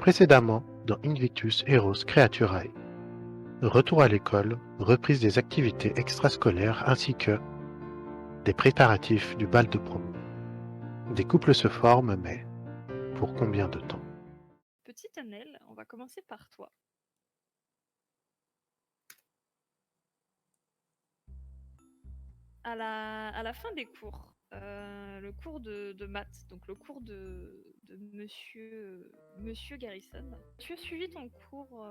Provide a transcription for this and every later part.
Précédemment, dans Invictus Heroes Creaturae. Retour à l'école, reprise des activités extrascolaires ainsi que des préparatifs du bal de promo. Des couples se forment, mais pour combien de temps? Petite Annelle, on va commencer par toi. À la fin des cours, le cours de maths, donc le cours de monsieur Garrison, tu as suivi ton cours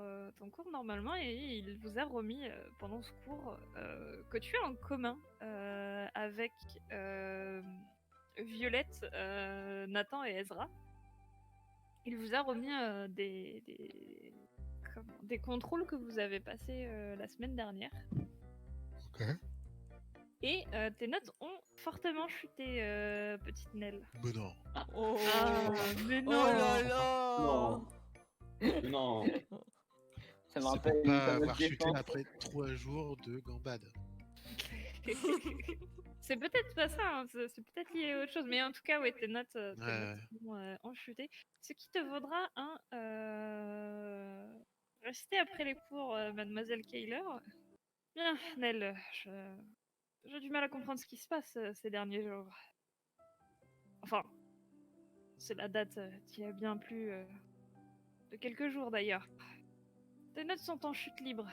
normalement et il vous a remis pendant ce cours que tu as en commun avec Violette, Nathan et Ezra. Il vous a remis des contrôles que vous avez passés la semaine dernière. Ok. Et tes notes ont fortement chuté, petite Nell. Mais non. Oh, Mais oh non. là là. Non. Non. Ça me C'est rappelle pour une pas fameuse avoir chuté défense. après 3 jours de gambade. C'est peut-être pas ça, hein, c'est peut-être lié à autre chose. Mais en tout cas, ouais, tes notes Ouais. ont chuté. Ce qui te vaudra un rester après les cours, mademoiselle Kayler. Bien, Nell, j'ai du mal à comprendre ce qui se passe ces derniers jours. Enfin, c'est la date qui a bien plu de quelques jours d'ailleurs. Tes notes sont en chute libre.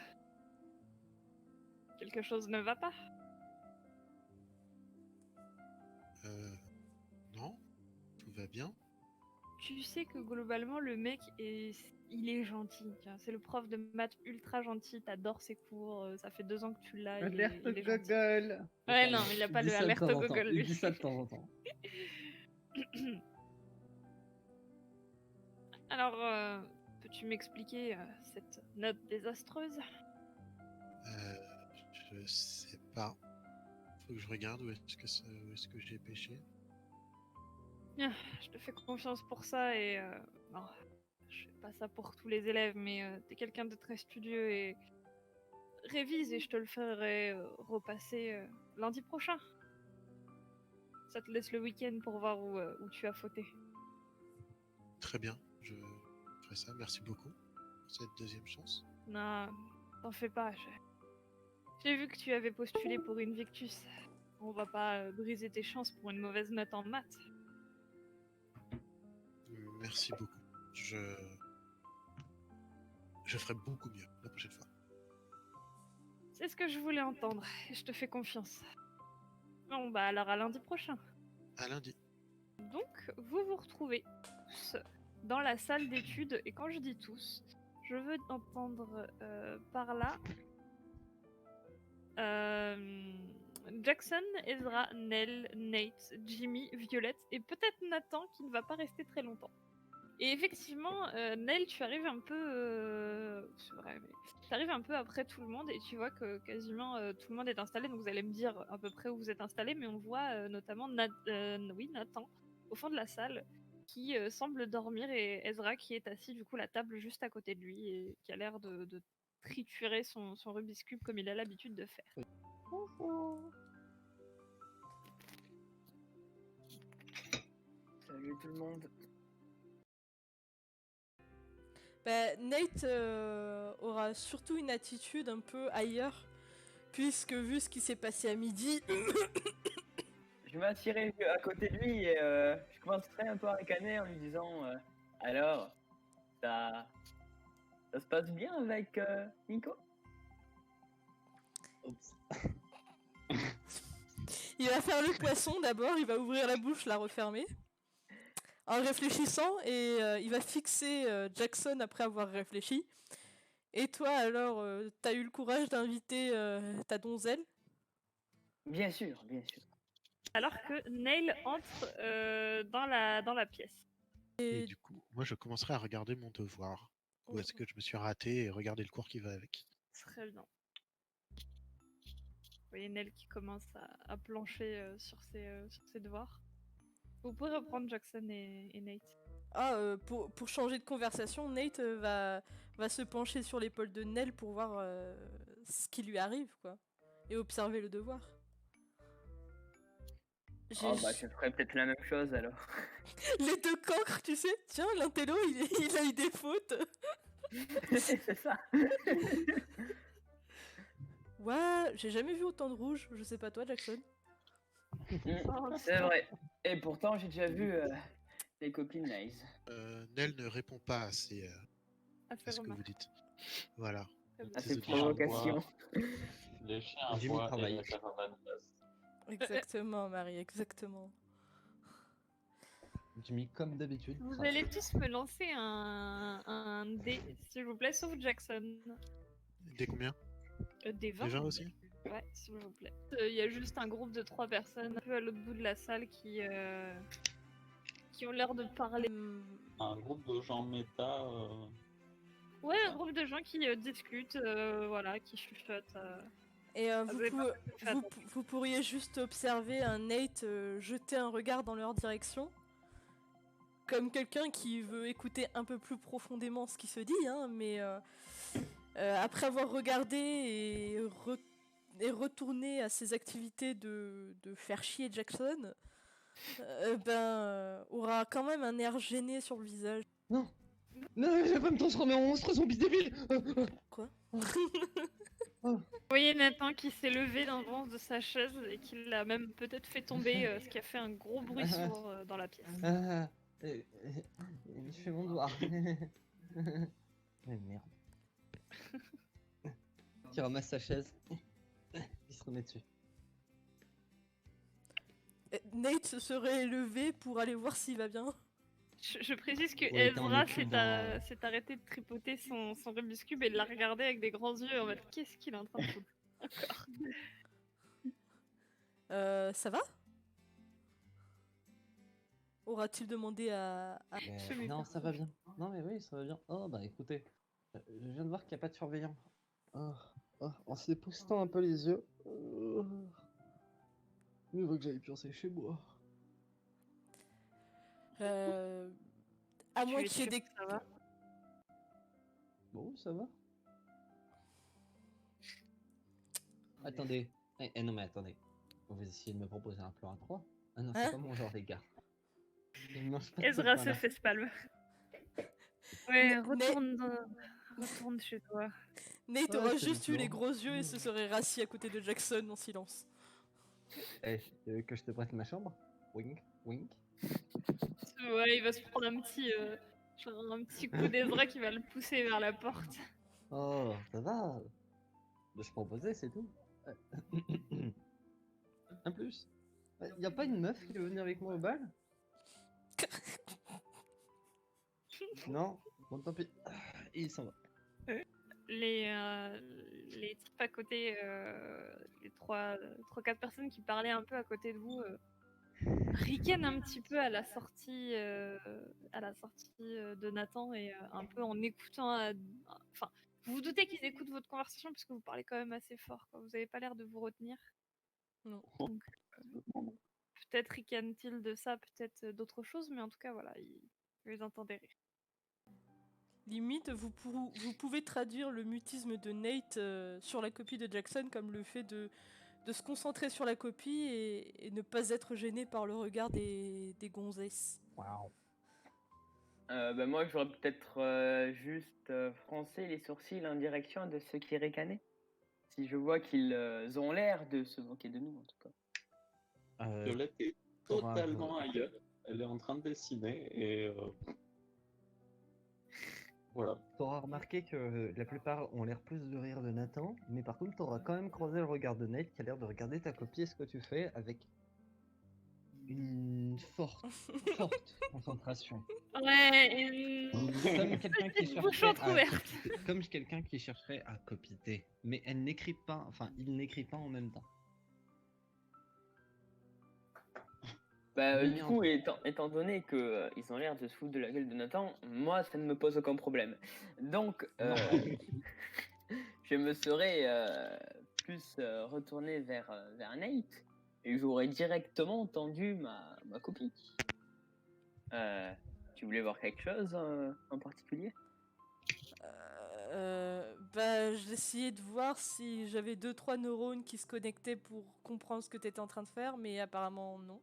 Quelque chose ne va pas? Non, tout va bien. Tu sais que globalement le mec il est gentil. Tiens, c'est le prof de maths ultra gentil. T'adores ses cours. Ça fait 2 ans que tu l'as. Alerte Il est gentil. Google. Ouais, non, il a pas dit le ça de alerte temps en temps. Google Il lui. dit ça de temps en temps. Alors, peux-tu m'expliquer cette note désastreuse? Je sais pas. Faut que je regarde où est-ce que j'ai pêché. Bien, je te fais confiance pour ça et bon, je fais pas ça pour tous les élèves, mais t'es quelqu'un de très studieux et révise et je te le ferai repasser lundi prochain. Ça te laisse le week-end pour voir où tu as fauté. Très bien, je ferai ça. Merci beaucoup pour cette deuxième chance. Non, t'en fais pas. J'ai vu que tu avais postulé pour Invictus. On va pas briser tes chances pour une mauvaise note en maths. Merci beaucoup. Je ferai beaucoup mieux la prochaine fois. C'est ce que je voulais entendre et je te fais confiance. Bon, bah alors à lundi prochain. À lundi. Donc, vous vous retrouvez tous dans la salle d'études, et quand je dis tous, je veux entendre par là Jackson, Ezra, Nell, Nate, Jimmy, Violette, et peut-être Nathan qui ne va pas rester très longtemps. Et effectivement, Nell, tu arrives un peu... c'est vrai, mais tu arrives un peu après tout le monde, et tu vois que quasiment tout le monde est installé, donc vous allez me dire à peu près où vous êtes installés, mais on voit notamment Nathan, au fond de la salle, qui semble dormir, et Ezra qui est assis, du coup, à la table juste à côté de lui, et qui a l'air de triturer son Rubik's Cube comme il a l'habitude de faire. Salut tout le monde. Bah, Nate aura surtout une attitude un peu ailleurs, puisque vu ce qui s'est passé à midi, Je m'assirai à côté de lui et je commencerai un peu à ricaner en lui disant alors, ça se passe bien avec Nico? il va faire le poisson d'abord, il va ouvrir la bouche, la refermer, en réfléchissant, et il va fixer Jackson après avoir réfléchi. Et toi alors, t'as eu le courage d'inviter ta donzelle? Bien sûr, bien sûr. Alors que Neil entre dans la pièce. Et du coup, moi je commencerai à regarder mon devoir. Où est-ce que je me suis raté et regarder le cours qui va avec. Très bien. Vous voyez Nell qui commence à plancher sur ses devoirs. Vous pouvez reprendre Jackson et Nate. Pour changer de conversation, Nate va se pencher sur l'épaule de Nell pour voir ce qui lui arrive, quoi. Et observer le devoir. J'ai- Oh bah je ferais peut-être la même chose alors. Les deux cancres, tu sais. Tiens, l'intello, il a eu des fautes. C'est ça. Ouais, j'ai jamais vu autant de rouge. Je sais pas toi, Jackson. C'est vrai. Et pourtant j'ai déjà vu des copines nice. Nel ne répond pas à, À à faire ce que remarquer. vous dites. Voilà. Comme À Tes ces auditions. provocations. Les chiens Jimmy aboient et travaille. la caravane passe. Exactement, Marie, exactement. Jimmy, comme d'habitude. Vous travaille. allez tous me lancer un dé, s'il vous plaît, sauf Jackson. Des combien? Des 20. Des 20 aussi? Ouais, s'il vous plaît. Il y a juste un groupe de 3 personnes un peu à l'autre bout de la salle qui ont l'air de parler. Un groupe de gens méta. Ouais, un groupe de gens qui discutent, voilà, qui chuchotent. Et vous avez pas fait vous pourriez juste observer un Nate jeter un regard dans leur direction. Comme quelqu'un qui veut écouter un peu plus profondément ce qui se dit, hein, mais après avoir regardé et retourné à ses activités de faire chier Jackson, aura quand même un air gêné sur le visage. Non, je vais pas me transformer en monstre zombie débile. Quoi? Vous voyez Nathan qui s'est levé dans le sens de sa chaise et qui l'a même peut-être fait tomber, ce qui a fait un gros bruit sourd dans la pièce. Je fais mon devoir. Mais merde. Qui ramasse sa chaise. Il se remet dessus. Nate se serait levé pour aller voir s'il va bien. Je précise que Ouais, t'es en Ezra étude dans- s'est arrêté de tripoter son Rubik's Cube et de la regarder avec des grands yeux en mode qu'est-ce qu'il est en train de foutre. Ça va? Aura-t-il demandé à... Non, ça va bien. Non, mais oui, ça va bien. Oh, bah écoutez, je viens de voir qu'il n'y a pas de surveillant. En s'époustant un peu les yeux. Il faut que j'aille pioncer chez moi. À Tu moins es qu'il y ait sûr des... que ça va? Bon, ça va. Attendez. Non, mais attendez. Vous essayez de me proposer un plan à 3? Ah non, c'est Hein pas mon genre, les gars. Je mange pas de Ezra ce se pain-là. fait spalme. Ouais, Mais- retourne chez toi. Nate Ouais, aura c'est juste eu mignon. les gros yeux et se serait rassis à côté de Jackson en silence. Que je te prête ma chambre? Wink, wink. Ouais, il va se prendre un petit coup d'Ezra qui va le pousser vers la porte. Oh, ça va. Je proposais, c'est tout. Un plus. Y a pas une meuf qui veut venir avec moi au bal? Non? Bon, tant pis. Il s'en va. Les types à côté, les 3-4 personnes qui parlaient un peu à côté de vous, ricanent un petit peu à la sortie de Nathan et un peu en écoutant. Enfin, vous vous doutez qu'ils écoutent votre conversation puisque vous parlez quand même assez fort. Quoi. Vous n'avez pas l'air de vous retenir. Non. Donc, peut-être ricanent-ils de ça, peut-être d'autres choses, mais en tout cas, voilà, vous les entendez rire. Limite, vous pouvez traduire le mutisme de Nate sur la copie de Jackson comme le fait de se concentrer sur la copie et ne pas être gêné par le regard des gonzesses. Waouh. Moi j'aurais peut-être juste froncé les sourcils en direction de ceux qui ricanaient. Si je vois qu'ils ont l'air de se moquer de nous en tout cas. Violette est t'auras- totalement ailleurs. Elle est en train de dessiner et voilà. T'auras remarqué que la plupart ont l'air plus de rire de Nathan, mais par contre t'auras quand même croisé le regard de Nate qui a l'air de regarder ta copie et ce que tu fais avec une forte concentration. Ouais, Comme quelqu'un qui petite bouche entrouverte. comme quelqu'un qui chercherait à copiter, mais elle n'écrit pas, enfin il n'écrit pas en même temps. Du Mais coup, étant donné que ils ont l'air de se foutre de la gueule de Nathan, moi ça ne me pose aucun problème. Donc, je me serais plus retourné vers Nate et j'aurais directement tendu ma copie. Tu voulais voir quelque chose en particulier? J'essayais de voir si j'avais 2-3 neurones qui se connectaient pour comprendre ce que t'étais en train de faire, mais apparemment non.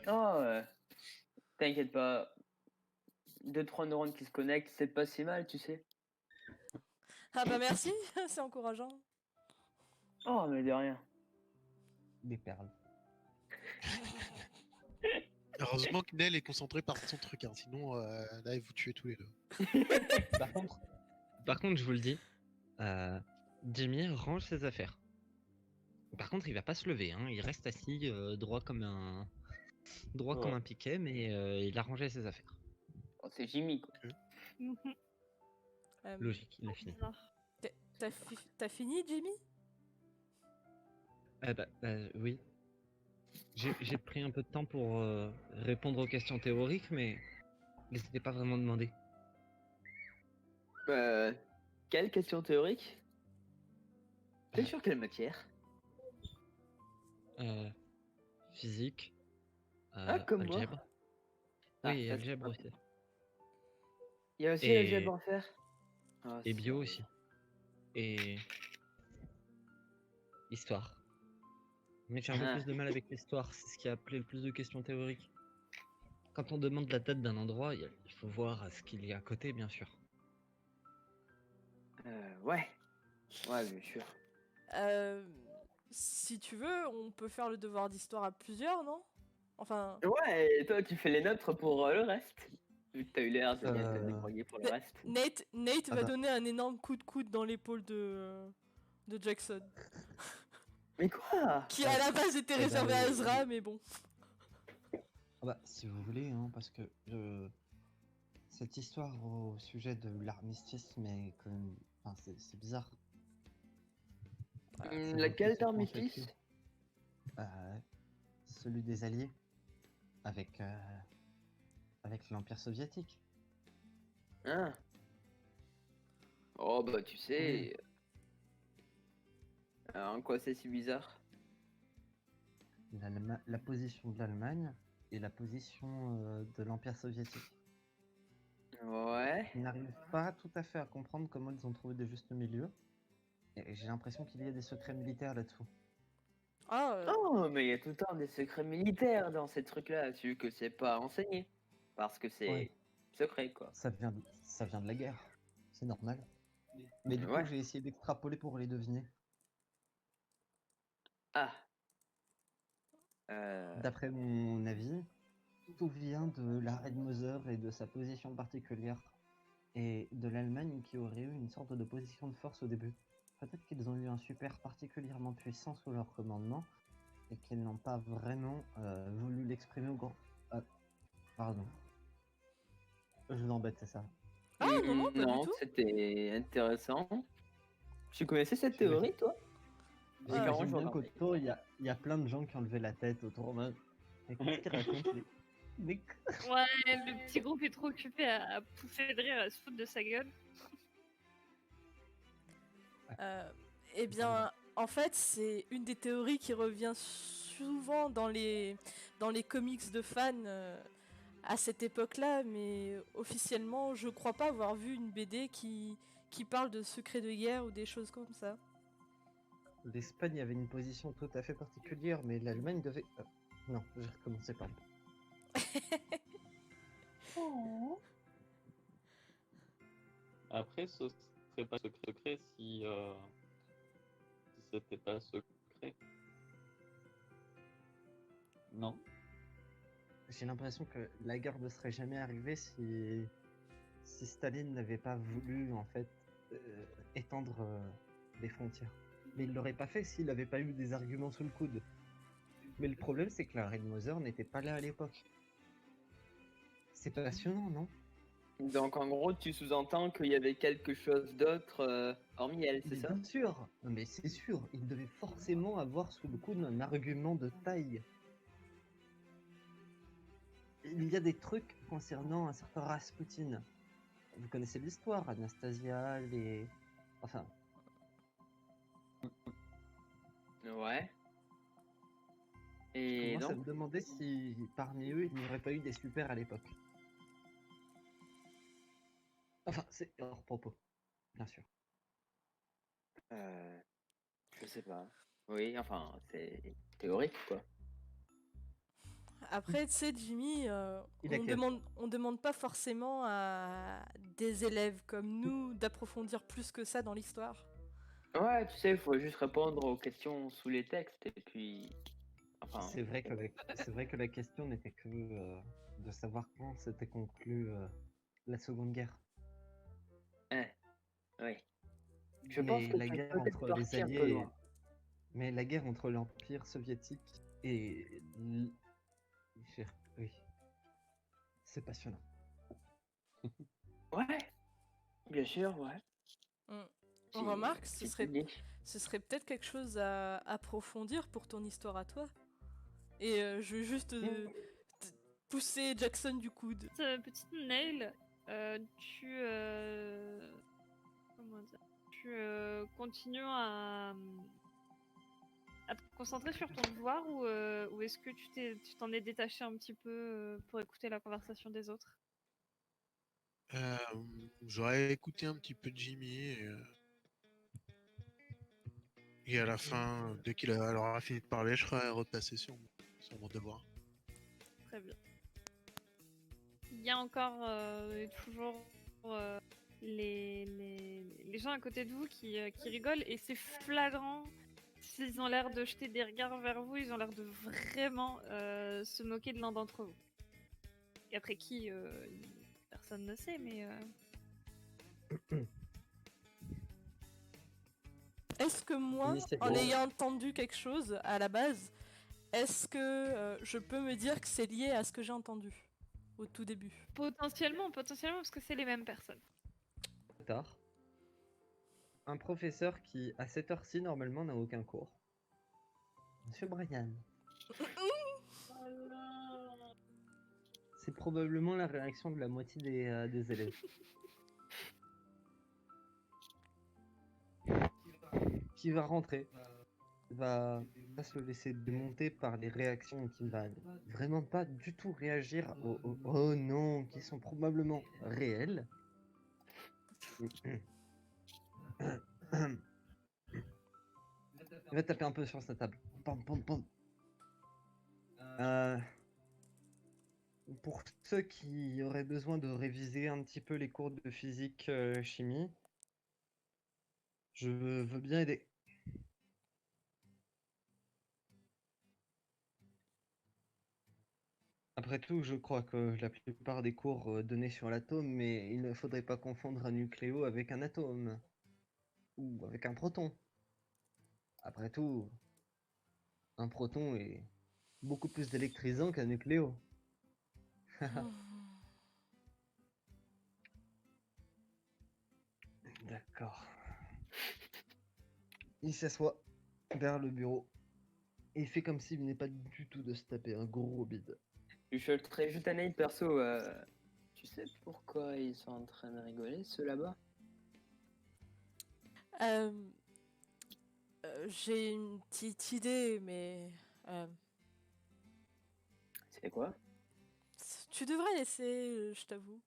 Oh, t'inquiète pas. 2-3 neurones qui se connectent, c'est pas si mal, tu sais. Ah bah merci, c'est encourageant. Oh, mais de rien. Des perles. Heureusement que Nell est concentré par son truc, hein, sinon là, il vous tuez tous les deux. Par contre, je vous le dis, Jimmy range ses affaires. Par contre, il va pas se lever, hein. Il reste assis droit comme un Ouais. piquet, mais il a rangé ses affaires. Oh, c'est Jimmy, quoi. Mhm. Logique, il a fini. Bizarre. T'as fini, Jimmy? Oui. J'ai pris un peu de temps pour répondre aux questions théoriques, mais n'hésitez pas vraiment demandé. Quelle question théorique? T'es sur quelle matière? Physique, Comme moi. algèbre. Ah, Oui, ça, algèbre c'est aussi. Il y a aussi Et- l'algèbre à faire. Ah, Et c'est bio vrai. aussi. Et histoire. Mais j'ai un peu Ah. plus de mal avec l'histoire, c'est ce qui a appelé le plus de questions théoriques. Quand on demande la date d'un endroit, il faut voir ce qu'il y a à côté, bien sûr. Ouais. Ouais, bien sûr. Si tu veux, on peut faire le devoir d'histoire à plusieurs, non? Enfin, Ouais, et toi, tu fais les nôtres pour le reste. Vu que t'as eu l'air de bien te débrouiller pour le Mais- reste. Nate Ah va bah. donner un énorme coup de coude dans l'épaule de Jackson. Mais quoi? Qui à la base était Eh ben, réservé à Ezra, mais bon. Ah bah, si vous voulez, hein, parce que cette histoire au sujet de l'armistice, mais quand même, enfin, c'est bizarre. Ça vaut le Laquelle coup de se pencher d'armistice? dessus. Celui des Alliés avec l'Empire soviétique. Ah. Oh, bah, tu sais. En quoi c'est si bizarre? La position de l'Allemagne et la position de l'Empire soviétique. Ouais. Ils n'arrivent pas tout à fait à comprendre comment ils ont trouvé des justes milieux. Et j'ai l'impression qu'il y a des secrets militaires là-dessous. Ah, Oh, mais il y a tout le temps des secrets militaires dans ces trucs-là, vu que c'est pas enseigné. Parce que c'est Ouais. secret, quoi. Ça vient de la guerre. C'est normal. Mais du Ouais. coup, j'ai essayé d'extrapoler pour les deviner. Ah. D'après mon avis, tout vient de l'arrêt de Moser et de sa position particulière. Et de l'Allemagne qui aurait eu une sorte de position de force au début. Peut-être qu'ils ont eu un super particulièrement puissant sous leur commandement et qu'ils n'ont pas vraiment voulu l'exprimer au grand. Pardon. Je vous embête, c'est ça. Ah, non, pas du non, tout. c'était intéressant. Tu connaissais cette J'imagine- théorie, toi? Parce qu'avant, J'imagine je bien regardais. qu'autour, il y a plein de gens qui ont levé la tête autour de. Mais qu'est-ce qu'ils racontent les... Ouais, le petit groupe est trop occupé à pouffer de rire, à se foutre de sa gueule. Eh bien, en fait, c'est une des théories qui revient souvent dans les comics de fans à cette époque-là, mais officiellement, je crois pas avoir vu une BD qui parle de secrets de guerre ou des choses comme ça. L'Espagne avait une position tout à fait particulière, mais l'Allemagne devait. Non, je vais recommencer par là. Après, ce serait pas secret si c'était pas secret. Non. J'ai l'impression que la guerre ne serait jamais arrivée si Staline n'avait pas voulu en fait étendre les frontières. Mais il l'aurait pas fait s'il n'avait pas eu des arguments sous le coude. Mais le problème, c'est que la reine Moser n'était pas là à l'époque. C'est passionnant, non? Donc, en gros, tu sous-entends qu'il y avait quelque chose d'autre hormis elle, c'est Mais ça? bien sûr, mais c'est sûr, il devait forcément avoir sous le coude un argument de taille. Il y a des trucs concernant un certain Rasputin. Vous connaissez l'histoire, Anastasia, les... Enfin, Ouais. Et moi, ça donc? me demandait si parmi eux, il n'y aurait pas eu des super à l'époque. Enfin, c'est hors propos, bien sûr. Je sais pas. Oui, enfin, c'est théorique, quoi. Après, tu sais, Jimmy, Il a on demande pas forcément à des élèves comme nous d'approfondir plus que ça dans l'histoire. Ouais, tu sais, il faut juste répondre aux questions sous les textes et puis. Enfin, C'est vrai que la question n'était que de savoir quand s'était conclue la Seconde Guerre. hein, oui. Je pense Mais que la tu es guerre peut-être entre les parti un peu Alliés, loin. mais la guerre entre l'Empire soviétique et oui, c'est passionnant. Ouais, bien sûr, ouais. On Si- remarque, si tu le dis. ce serait peut-être quelque chose à approfondir pour ton histoire à toi. Et je vais juste pousser Jackson du coude. Petite Nail, comment dire, tu continues à te concentrer sur ton devoir ou est-ce que tu t'en es détaché un petit peu pour écouter la conversation des autres? J'aurais écouté un petit peu de Jimmy et à la fin, dès qu'il aura fini de parler, je serai repassé sur mon devoir. Très bien. Il y a encore toujours les gens à côté de vous qui rigolent et c'est flagrant. S'ils ont l'air de jeter des regards vers vous, ils ont l'air de vraiment se moquer de l'un d'entre vous. Et après qui, personne ne sait, mais Est-ce que moi, Oui, c'est en bon. ayant entendu quelque chose à la base, est-ce que je peux me dire que c'est lié à ce que j'ai entendu au tout début? potentiellement parce que c'est les mêmes personnes. Tard. Un professeur qui, à cette heure-ci, normalement, n'a aucun cours. Monsieur Brian. C'est probablement la réaction de la moitié des élèves. Qui va rentrer, va se laisser démonter par les réactions, qui ne va vraiment pas du tout réagir aux oh non, qui sont probablement réelles. Il va taper un peu sur sa table. Pam, pam, pam. Pour ceux qui auraient besoin de réviser un petit peu les cours de physique, chimie, je veux bien aider. Après tout, je crois que la plupart des cours donnés sur l'atome, mais il ne faudrait pas confondre un nucléo avec un atome. Ou avec un proton. Après tout, un proton est beaucoup plus électrisant qu'un nucléo. D'accord. Il s'assoit vers le bureau et il fait comme s'il venait pas du tout de se taper un gros bide. Je jeterai juste un œil perso. Tu sais pourquoi ils sont en train de rigoler, ceux là-bas? J'ai une petite idée, mais C'est quoi? tu devrais laisser, je t'avoue.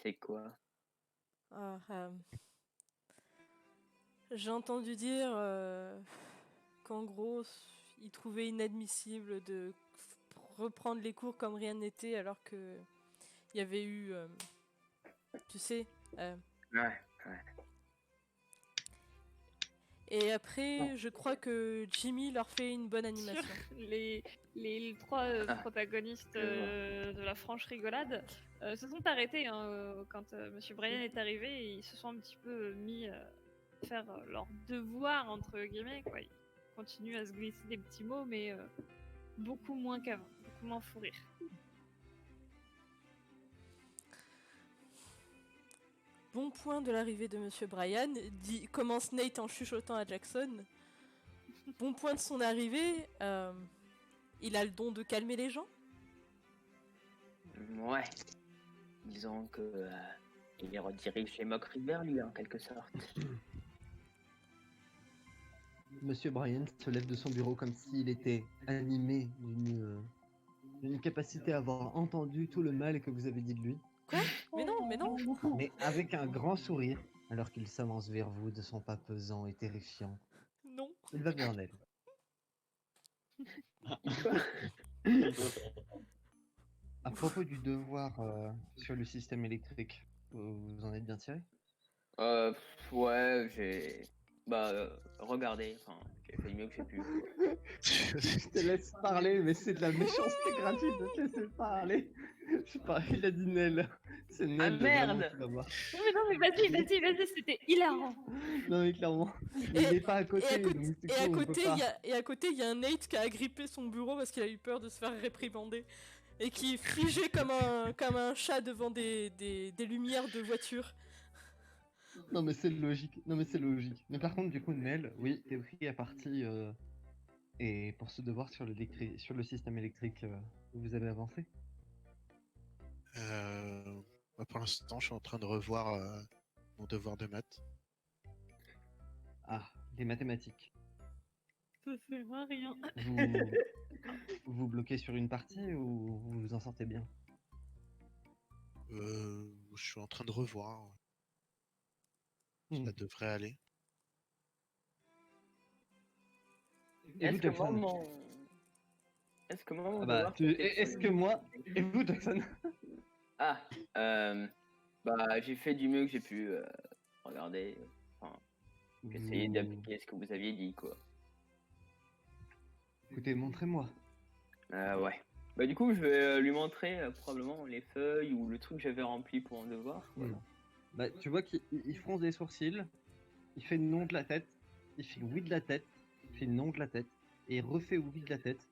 C'est quoi? Ah, j'ai entendu dire qu'en gros, il trouvait inadmissible de reprendre les cours comme rien n'était alors que il y avait eu, tu sais. Ouais. Et après, je crois que Jimmy leur fait une bonne animation. Les trois protagonistes de la franche rigolade se sont arrêtés quand Monsieur Brian est arrivé et ils se sont un petit peu mis à faire leur devoir entre guillemets quoi. Ils continuent à se glisser des petits mots mais beaucoup moins qu'avant, beaucoup moins fou rire. Bon point de l'arrivée de Monsieur Brian, commence Nate en chuchotant à Jackson. Bon point de son arrivée, il a le don de calmer les gens. Ouais. Disons que il redirige les moqueries vers lui en quelque sorte. Monsieur Brian se lève de son bureau comme s'il était animé d'une capacité à avoir entendu tout le mal que vous avez dit de lui. Quoi? Mais non. Mais avec un grand sourire, alors qu'il s'avance vers vous de son pas pesant et terrifiant. Non. Il va vers elle. À propos du devoir sur le système électrique, vous en êtes bien tiré? Ouais, j'ai. Regardez, enfin, j'ai fait du mieux que j'ai pu. Quoi. Je te laisse parler, mais c'est de la méchanceté gratuite de te laisser parler. Je sais pas, il a dit Nel. C'est Nel, vraiment, merde tu vas voir. Non, mais vas-y, c'était hilarant. Non, mais clairement, Et- il est pas à côté, donc du Et à coup, on peut côté, pas. il y a un Nate qui a agrippé son bureau parce qu'il a eu peur de se faire réprimander. Et qui est figé comme un chat devant des lumières de voiture. Non, mais c'est logique. Non, mais c'est logique. Mais par contre, du coup, Nel, oui, t'es pris à partie. Et pour ce devoir sur sur le système électrique, vous avez avancé? Pour l'instant, je suis en train de revoir mon devoir de maths. Ah, les mathématiques. Ça sert à rien. Vous vous bloquez sur une partie ou vous vous en sortez bien? Je suis en train de revoir. Hmm. Ça devrait aller. Et vous, Est-ce que moi, Jackson? mon. Est-ce que moi, mon Ah bah, devoir, c'était est-ce de- que moi? Et vous, Jackson? Ah, j'ai fait du mieux que j'ai pu. Regardez. Enfin, j'ai essayé Vous- d'appliquer ce que vous aviez dit, quoi. Écoutez, montrez-moi. Ouais. Bah, du coup, je vais lui montrer probablement les feuilles ou le truc que j'avais rempli pour un devoir. Voilà. Bah, tu vois qu'il fronce des sourcils, il fait le nom de la tête, il fait oui de la tête, il fait le nom de la tête, et il refait oui de la tête.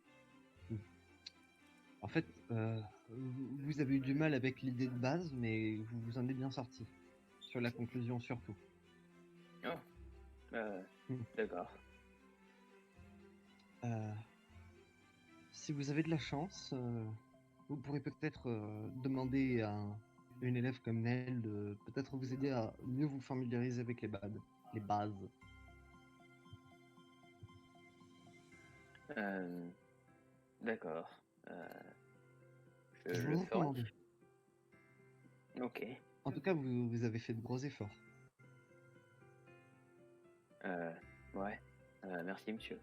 En fait, vous avez eu du mal avec l'idée de base, mais vous vous en êtes bien sorti. Sur la conclusion surtout. D'accord. Si vous avez de la chance, vous pourrez peut-être demander à une élève comme Nell de peut-être vous aider à mieux vous familiariser avec les bases. D'accord. Je Je le vous ferai. recommande. Ok. En tout cas, vous avez fait de gros efforts. Ouais. Merci, monsieur.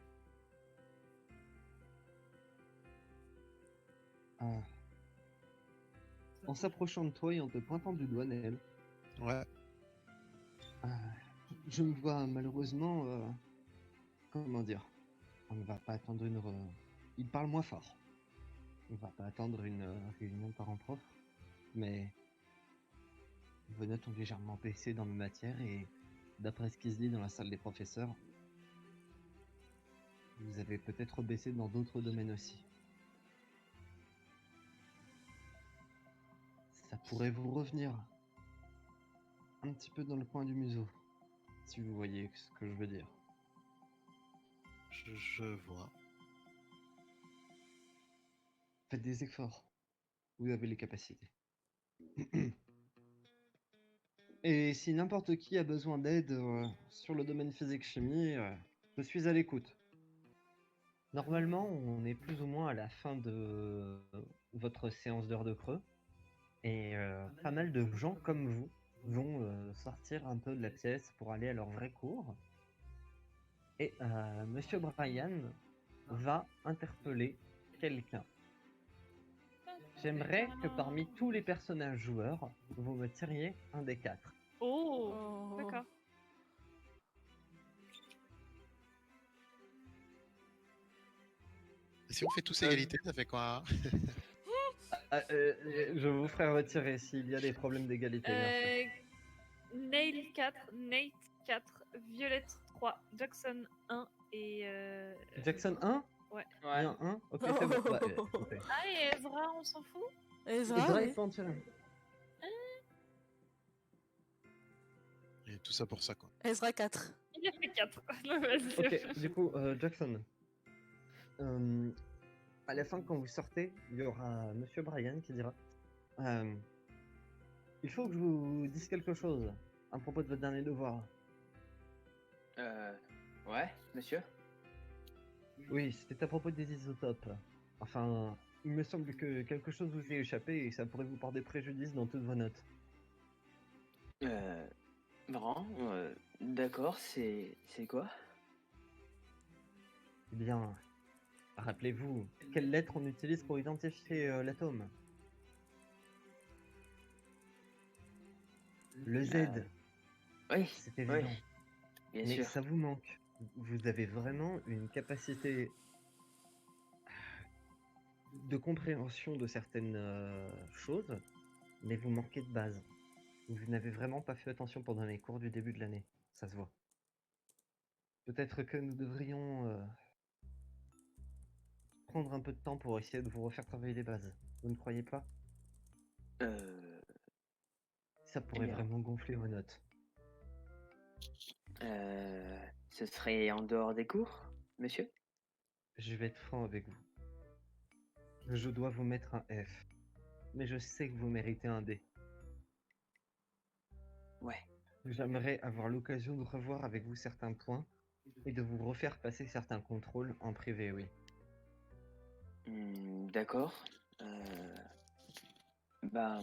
Ah. En s'approchant de toi et en te pointant du doigt, Nell, Ouais. je me vois malheureusement, comment dire, on ne va pas attendre une... Il parle moins fort. On va pas attendre une réunion parent-prof, mais vos notes ont légèrement baissé dans mes matières et d'après ce qui se dit dans la salle des professeurs, vous avez peut-être baissé dans d'autres domaines aussi. Ça pourrait vous revenir un petit peu dans le coin du museau, si vous voyez ce que je veux dire. Je vois. Faites des efforts. Vous avez les capacités. Et si n'importe qui a besoin d'aide sur le domaine physique-chimie, je suis à l'écoute. Normalement, on est plus ou moins à la fin de votre séance d'heure de creux. Et pas mal de gens comme vous vont sortir un peu de la pièce pour aller à leur vrai cours. Et Monsieur Brian va interpeller quelqu'un. J'aimerais que parmi tous les personnages joueurs, vous me tiriez un des 4. Oh, Oh. d'accord. Et si on fait tous égalité, ça fait quoi? Je vous ferai retirer s'il y a des problèmes d'égalité, bien sûr. Nail 4, Nate 4, Violette 3, Jackson 1 et. Jackson 1? Ouais. Bien 1? Ok, c'est bon. Bah, écoutez. Ah, et Ezra, on s'en fout? Ezra, Ezra, oui. il peut en tirer un. Et tout ça pour ça, quoi. Ezra 4. Il a fait 4. Vas-y. Ok, du coup, Jackson. À la fin, quand vous sortez, il y aura Monsieur Brian qui dira il faut que je vous dise quelque chose à propos de votre dernier devoir. Ouais, monsieur. Oui, c'était à propos des isotopes. Enfin, il me semble que quelque chose vous est échappé et ça pourrait vous porter préjudice dans toutes vos notes. Marrant. D'accord, c'est quoi? Eh bien, Rappelez-vous, quelle lettre on utilise pour identifier l'atome? Le Z, Oui, c'est évident. bien Mais sûr. ça vous manque. Vous avez vraiment une capacité de compréhension de certaines choses, mais vous manquez de base. Vous n'avez vraiment pas fait attention pendant les cours du début de l'année. Ça se voit. Peut-être que nous devrions prendre un peu de temps pour essayer de vous refaire travailler les bases. Vous ne croyez pas? Euh, Ça pourrait bien. vraiment gonfler vos notes. Ce serait en dehors des cours, monsieur? Je vais être franc avec vous. Je dois vous mettre un F, mais je sais que vous méritez un D. Ouais. J'aimerais avoir l'occasion de revoir avec vous certains points et de vous refaire passer certains contrôles en privé, oui. D'accord. Bah,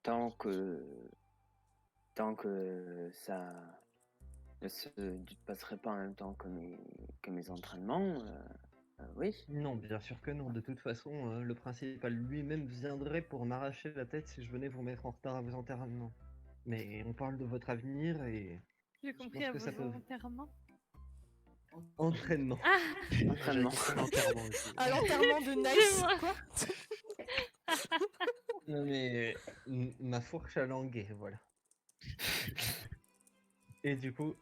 tant que ça ne se passerait pas en même temps que mes entraînements, oui. Non, bien sûr que non. De toute façon, le principal lui-même viendrait pour m'arracher la tête si je venais vous mettre en retard à vos enterrements. Mais on parle de votre avenir et J'ai je compris pense à que ça vos peut... enterrements. Entraînement. Ah Entraînement. J'avais compris l'enterrement aussi. À l'enterrement de Nice, Excusez-moi. quoi. Non mais ma fourche à languer, voilà. Et du coup,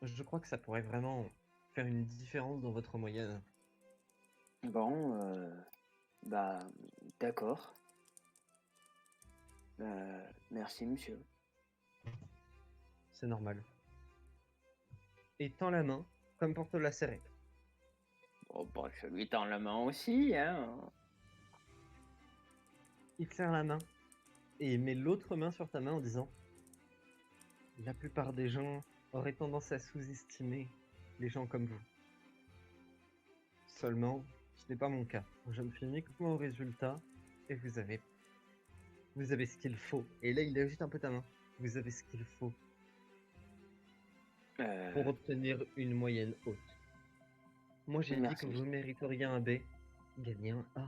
je crois que ça pourrait vraiment faire une différence dans votre moyenne. Bon, bah, d'accord. Merci, monsieur. C'est normal. Et tend la main, comme pour te la serrer. Bon, bah, je lui tends la main aussi, hein. Il te serre la main et il met l'autre main sur ta main en disant: la plupart des gens auraient tendance à sous-estimer les gens comme vous. Seulement, ce n'est pas mon cas. Je me fie uniquement au résultat et vous avez ce qu'il faut. Et là, il agite un peu ta main. Vous avez ce qu'il faut pour obtenir une moyenne haute. Moi, j'ai dit Merci. que vous mériteriez un B, gagnez un A.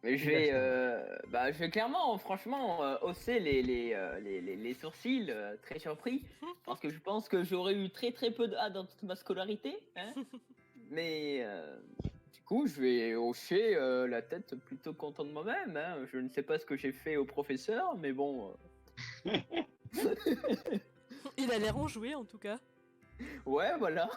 Mais je vais clairement, franchement, hausser les sourcils, très surpris, parce que je pense que j'aurais eu très très peu de A dans toute ma scolarité, hein. Mais du coup, je vais hocher la tête plutôt content de moi-même, hein. Je ne sais pas ce que j'ai fait au professeur, mais bon. Il a l'air enjoué en tout cas. Ouais, voilà.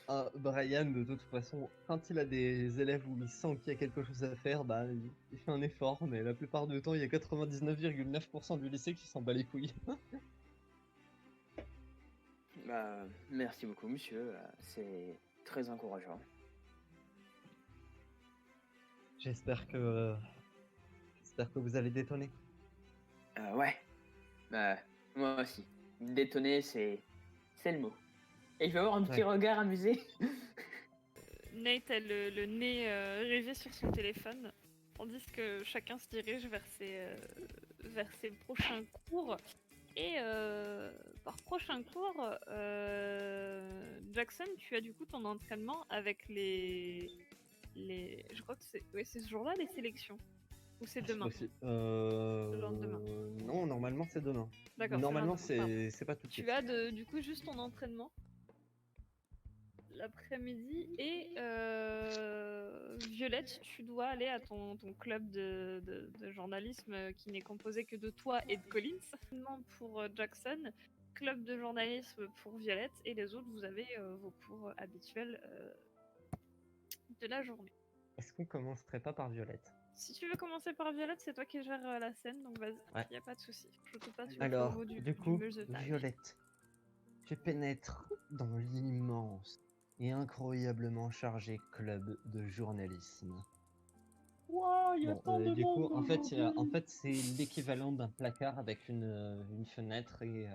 Ah, Brian, de toute façon, quand il a des élèves où il sent qu'il y a quelque chose à faire, bah, il fait un effort, mais la plupart du temps, il y a 99,9% du lycée qui s'en bat les couilles. Bah, merci beaucoup, monsieur. C'est très encourageant. J'espère que vous allez détonner. Ouais. Bah, moi aussi. Détonner, c'est le mot. Et je vais avoir un petit Ouais. regard amusé. Nate a le nez rêvé sur son téléphone, tandis que chacun se dirige vers ses prochains cours. Et par prochain cours, Jackson, tu as du coup ton entraînement avec les... Je crois que c'est ce jour-là, les sélections. Ou c'est demain? Possible. lendemain. Non, normalement c'est demain. D'accord. Normalement c'est lundi. c'est pas tout de suite. Tu as du coup juste ton entraînement l'après-midi et Violette, tu dois aller à ton club de journalisme qui n'est composé que de toi et de Collins. Pour Jackson, club de journalisme pour Violette et les autres, vous avez vos cours habituels de la journée. Est-ce qu'on commencerait pas par Violette? Si tu veux commencer par Violette, c'est toi qui gères la scène, donc vas-y, Ouais. y a pas de souci. Je te passe le Alors, flambeau du coup, multitage. Violette, tu pénètres dans l'immense et incroyablement chargé club de journalisme. Waouh, il y a Bon, tant de du monde coup, en fait, aujourd'hui. c'est l'équivalent d'un placard avec une fenêtre et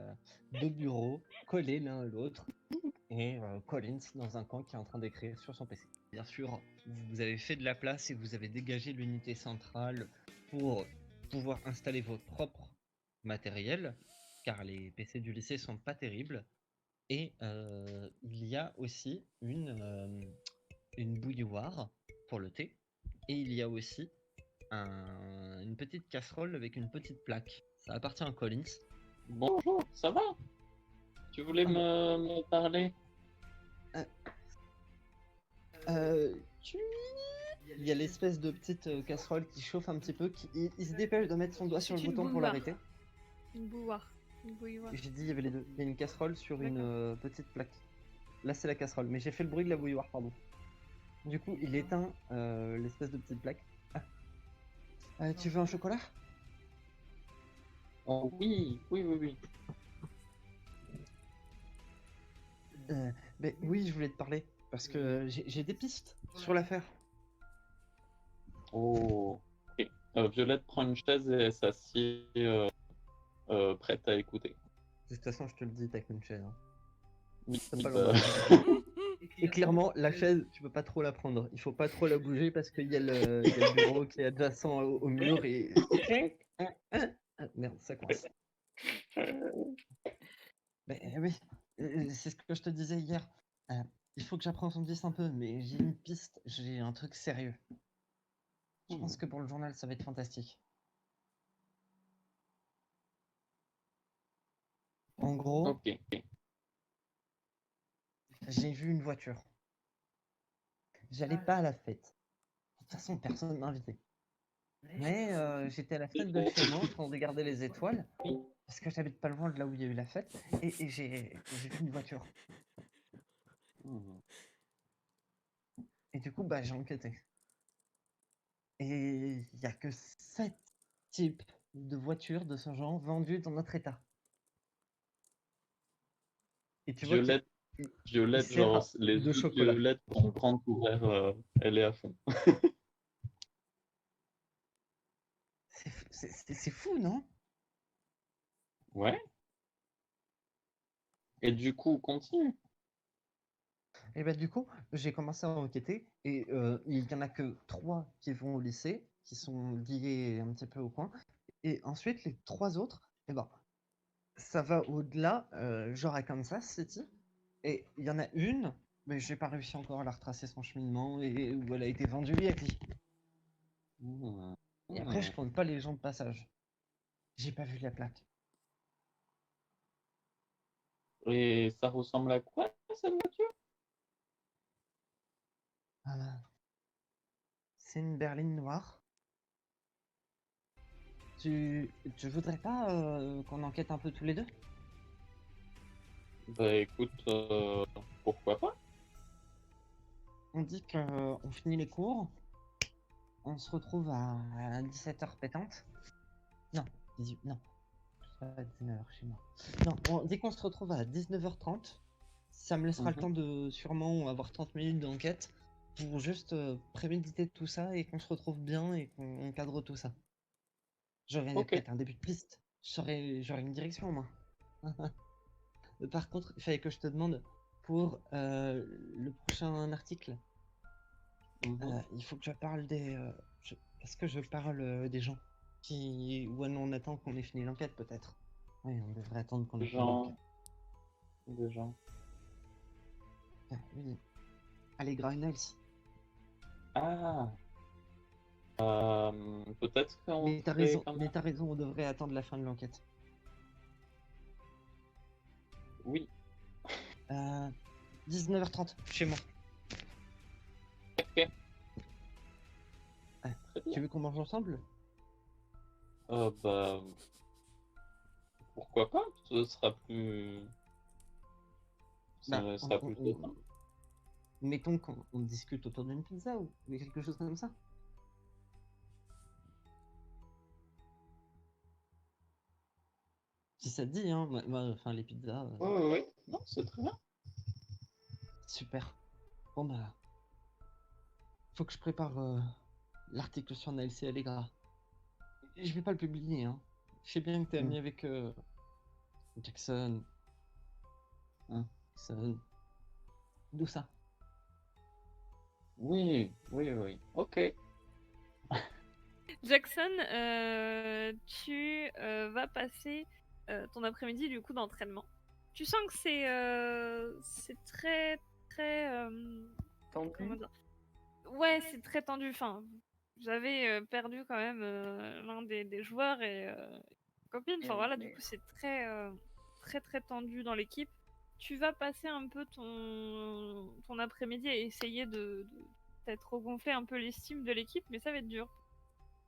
deux bureaux collés l'un à l'autre. Et Collins dans un coin qui est en train d'écrire sur son PC. Bien sûr, vous avez fait de la place et vous avez dégagé l'unité centrale pour pouvoir installer votre propre matériel, car les PC du lycée sont pas terribles. Et il y a aussi une bouilloire pour le thé. Et il y a aussi une petite casserole avec une petite plaque. Ça appartient à Collins. Bonjour, ça va? Tu voulais Ah bah. me parler? Il y a l'espèce de petite casserole qui chauffe un petit peu. Il se dépêche de mettre son doigt sur le C'est une bouton pour bouilloire. l'arrêter. Une bouilloire. Une bouilloire. J'ai dit il y avait les deux. Il y a une casserole sur une D'accord. petite plaque. Là c'est la casserole, mais j'ai fait le bruit de la bouilloire, pardon. Du coup, il éteint l'espèce de petite plaque. Tu veux un chocolat? Oh oui, oui, oui, oui. Mais oui, je voulais te parler parce que j'ai des pistes sur l'affaire. Oh, ok. Violette prend une chaise et s'assied prête à écouter. De toute façon, je te le dis, t'as qu'une chaise. Hein. Oui, T'as pas bah, l'endroit. Et clairement, la chaise, tu peux pas trop la prendre. Il faut pas trop la bouger parce qu'il y a il y a le bureau qui est adjacent au mur et. Ah, merde, ça coince. Mais oui, c'est ce que je te disais hier. Il faut que j'approfondisse un peu, mais j'ai une piste, j'ai un truc sérieux. Je pense que pour le journal, ça va être fantastique. En gros, ok. j'ai vu une voiture. J'allais pas à la fête. De toute façon, personne m'a invité. Mais j'étais à la fenêtre de chez moi en train de regarder les étoiles, parce que j'habite pas loin de là où il y a eu la fête, et j'ai vu une voiture. Et du coup, bah, j'ai enquêté. Et il y a que 7 types de voitures de ce genre vendues dans notre état. Et tu vois Violette, Violette, sert genre, les de yeux de chocolat. Violette sont grands ouverts, elle est à fond. C'est fou, non? Ouais. Et du coup, continue. Et bah, du coup, j'ai commencé à enquêter, et il y en a que 3 qui vont au lycée, qui sont liés un petit peu au coin. Et ensuite, les 3 autres, eh ben, ça va au-delà, genre à Kansas City. Et il y en a une, mais j'ai pas réussi encore à la retracer son cheminement et où elle a été vendue et à qui. Et après, je compte pas les gens de passage. J'ai pas vu la plaque. Et ça ressemble à quoi, cette voiture? Ah, c'est une berline noire. Tu voudrais pas qu'on enquête un peu tous les deux? Bah écoute, pourquoi pas? On dit qu'on finit les cours, on se retrouve à 17h pétante. Non, non, pas 19h chez moi. Non, on dit qu'on se retrouve à 19h30. Ça me laissera le temps de sûrement avoir 30 minutes d'enquête pour juste préméditer tout ça et qu'on se retrouve bien et qu'on cadre tout ça. J'aurai Ok. peut-être un début de piste. J'aurai une direction au moins. Par contre, il fallait que je te demande pour le prochain article. Il faut que je parle est-ce que je parle des gens qui. Ou non, on attend qu'on ait fini l'enquête peut-être. Oui, on devrait attendre qu'on ait fini l'enquête. Des gens. Ah, oui. Allegra Nels. Ah. Peut-être qu'on Mais t'as fait raison, quand mais même. t'as raison, on devrait attendre la fin de l'enquête. Oui. 19h30, chez moi. Ok. Ah, Très bien. tu veux qu'on mange ensemble? Bah. Pourquoi pas? Ce sera plus. Bah, Ça sera plus tôt. mettons qu'on discute autour d'une pizza ou quelque chose comme ça. Si ça te dit, hein, enfin les pizzas. Oui. Non, c'est très bien. Super. Bon bah, faut que je prépare l'article sur Nels et Allegra. Je vais pas le publier, hein. Je sais bien que t'es ami avec Jackson. Hein, Jackson. D'où ça? Oui. Ok. Jackson, tu vas passer ton après-midi du coup d'entraînement. Tu sens que c'est très Tendu. comment dire. Ouais, c'est très tendu. Enfin, j'avais perdu quand même l'un des joueurs et copine. Enfin voilà, du coup c'est très tendu dans l'équipe. Tu vas passer un peu ton après-midi à essayer de peut-être regonfler un peu l'estime de l'équipe, mais ça va être dur.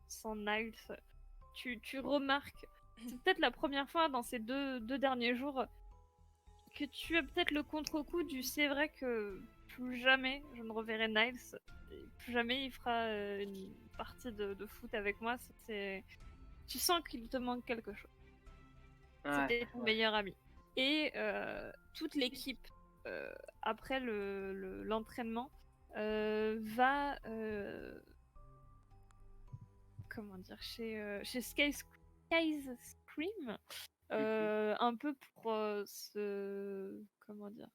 Sans Niles, tu remarques, c'est peut-être la première fois dans ces deux derniers jours que tu as peut-être le contre-coup du c'est vrai que plus jamais je ne reverrai Niles, et plus jamais il fera une partie de foot avec moi. Tu sens qu'il te manque quelque chose. C'était ton meilleur ami. Et toute l'équipe, après l'entraînement, va comment dire, chez Sky's Scream, un peu pour comment dire,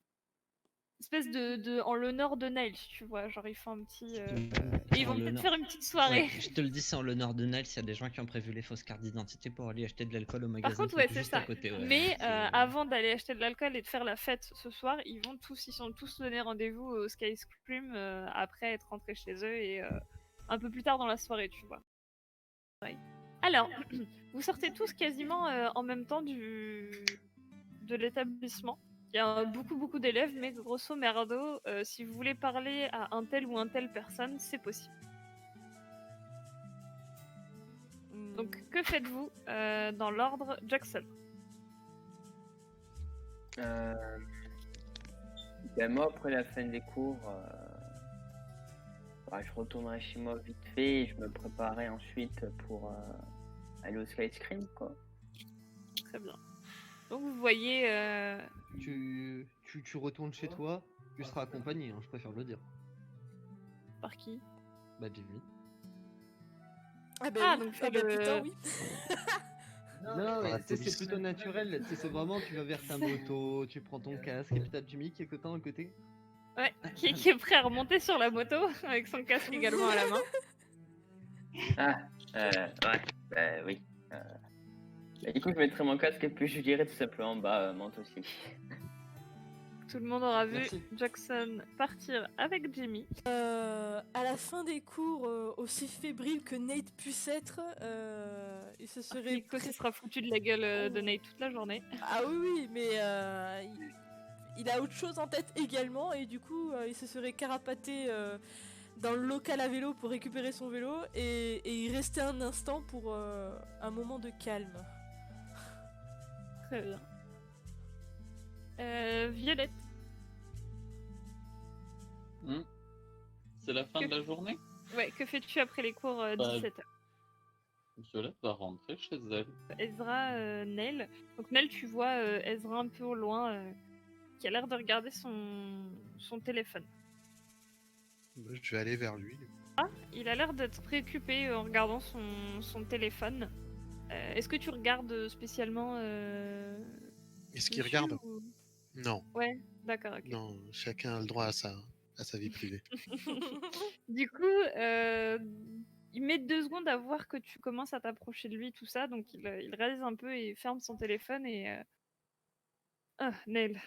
espèce de en l'honneur de Niles, tu vois, genre ils font un petit et ils En vont peut-être l'honneur. faire une petite soirée. Ouais, je te le dis, c'est en l'honneur de Niles, il y a des gens qui ont prévu les fausses cartes d'identité pour aller acheter de l'alcool au Par magasin contre, qui est ouais, tout c'est juste à ça. côté. Ouais, Mais c'est- avant d'aller acheter de l'alcool et de faire la fête ce soir, ils sont tous donné rendez-vous au Sky Scream après être rentrés chez eux et un peu plus tard dans la soirée, tu vois. Ouais. Alors, vous sortez tous quasiment en même temps de l'établissement. Il y a beaucoup d'élèves, mais grosso merdo, si vous voulez parler à un tel ou un telle personne, c'est possible. Donc, que faites-vous dans l'ordre Jackson? Ben moi, après la fin des cours, je retournerai chez moi vite fait et je me préparerai ensuite pour aller au Sky Scream, quoi. Très bien. Donc, vous voyez... Tu retournes chez toi, tu seras accompagné, hein, je préfère le dire. Par qui? Bah Jimmy. Ah bah, Ah, oui. donc Ah c'est bah le... putain, oui. Non, mais la c'est police. plutôt naturel, c'est vraiment tu vas vers ta moto, tu prends ton casque et puis t'as Jimmy qui est content à côté. Ouais, qui est prêt à remonter sur la moto avec son casque également à la main. Ouais, bah oui. Bah, du coup, je mettrai mon casque et puis je dirai tout simplement, monte aussi. Tout le monde aura vu Merci. Jackson partir avec Jimmy. À la fin des cours, aussi fébrile que Nate puisse être, il se serait... Nico se sera foutu de la gueule de Nate toute la journée. Ah oui, mais il a autre chose en tête également, et du coup, il se serait carapaté dans le local à vélo pour récupérer son vélo, et il restait un instant pour un moment de calme. Très bien. Violette. C'est la fin de la journée? Ouais, que fais-tu après les cours 17h? Violette va rentrer chez elle. Ezra, Nell. Donc Nell, tu vois Ezra un peu au loin qui a l'air de regarder son téléphone. Je vais aller vers lui. Il a l'air d'être préoccupé en regardant son téléphone. Est-ce que tu regardes spécialement Est-ce qu'il dessus, regarde? ou... Non, Ouais, d'accord, ok. non, chacun a le droit à sa vie privée. Du coup, il met 2 secondes à voir que tu commences à t'approcher de lui, tout ça, donc il réalise un peu et ferme son téléphone et... Ah, Nell.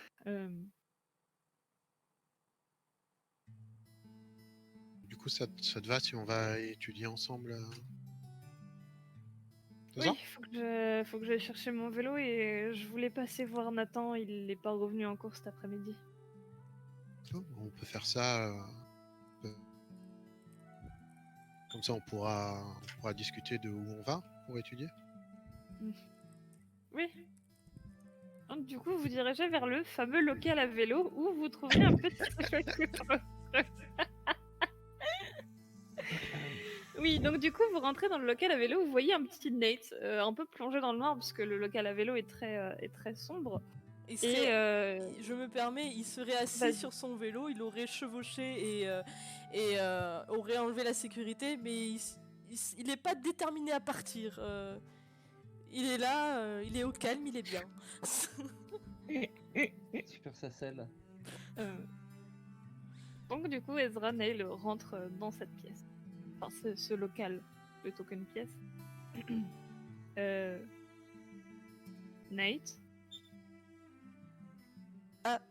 Du coup, ça te va si on va étudier ensemble ce Oui, soir? faut que j'aille chercher mon vélo et je voulais passer voir Nathan, il n'est pas revenu en cours cet après-midi. Oh, on peut faire ça. Comme ça, on pourra discuter de où on va pour étudier. Oui. Donc, du coup, vous dirigez vers le fameux local à vélo où vous trouverez un petit... Oui, donc du coup, vous rentrez dans le local à vélo, vous voyez un petit Nate un peu plongé dans le noir parce que le local à vélo est très sombre. Il serait, Et je me permets, il serait assis Vas-y. sur son vélo, il aurait chevauché et aurait enlevé la sécurité, mais il n'est pas déterminé à partir. Il est là, il est au calme, il est bien. Super sa selle. Donc du coup, Ezra Neil rentre dans cette pièce. Enfin, ce local, plutôt qu'une pièce. Nate,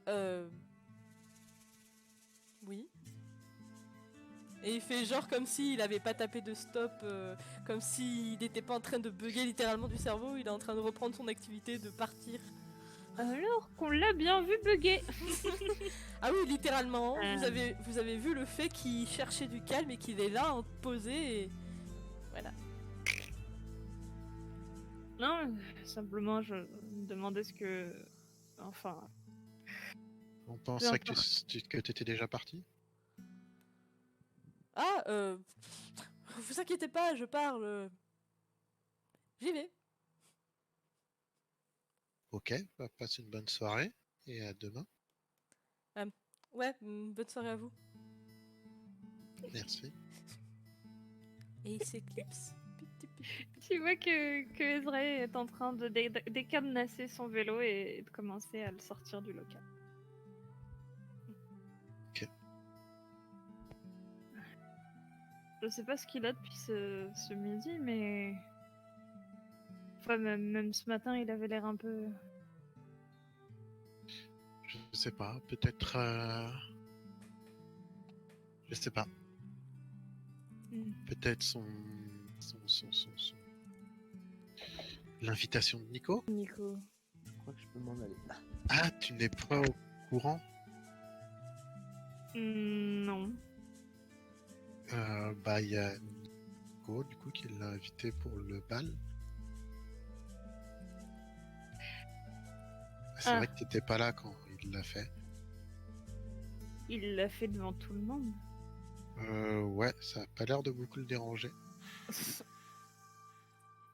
Ah, oui. Et il fait genre comme s'il avait pas tapé de stop, comme s'il n'était pas en train de bugger littéralement du cerveau, il est en train de reprendre son activité, de partir. Alors qu'on l'a bien vu bugger. Ah oui, littéralement, Euh. vous avez vu le fait qu'il cherchait du calme et qu'il est là, posé, et voilà. Non, simplement je me demandais ce que... Enfin, On peu pensait que importe. tu étais déjà parti. Ah, vous inquiétez pas, je parle. J'y vais. Ok, bah, passe une bonne soirée et à demain. Ouais, bonne soirée à vous. Merci. Et il s'éclipse. Tu vois que Ezra est en train de décadenasser son vélo et de commencer à le sortir du local. Ok. Je sais pas ce qu'il a depuis ce midi, mais... Enfin, même ce matin, il avait l'air un peu... Je sais pas, peut-être. Je sais pas. Peut-être l'invitation de Nico. Nico. Je crois que je peux m'en aller. Ah, tu n'es pas au courant? Non. Bah, il y a Nico, du coup, qui l'a invité pour le bal. C'est vrai que t'étais pas là quand il l'a fait. Il l'a fait devant tout le monde. Ouais, ça a pas l'air de beaucoup le déranger.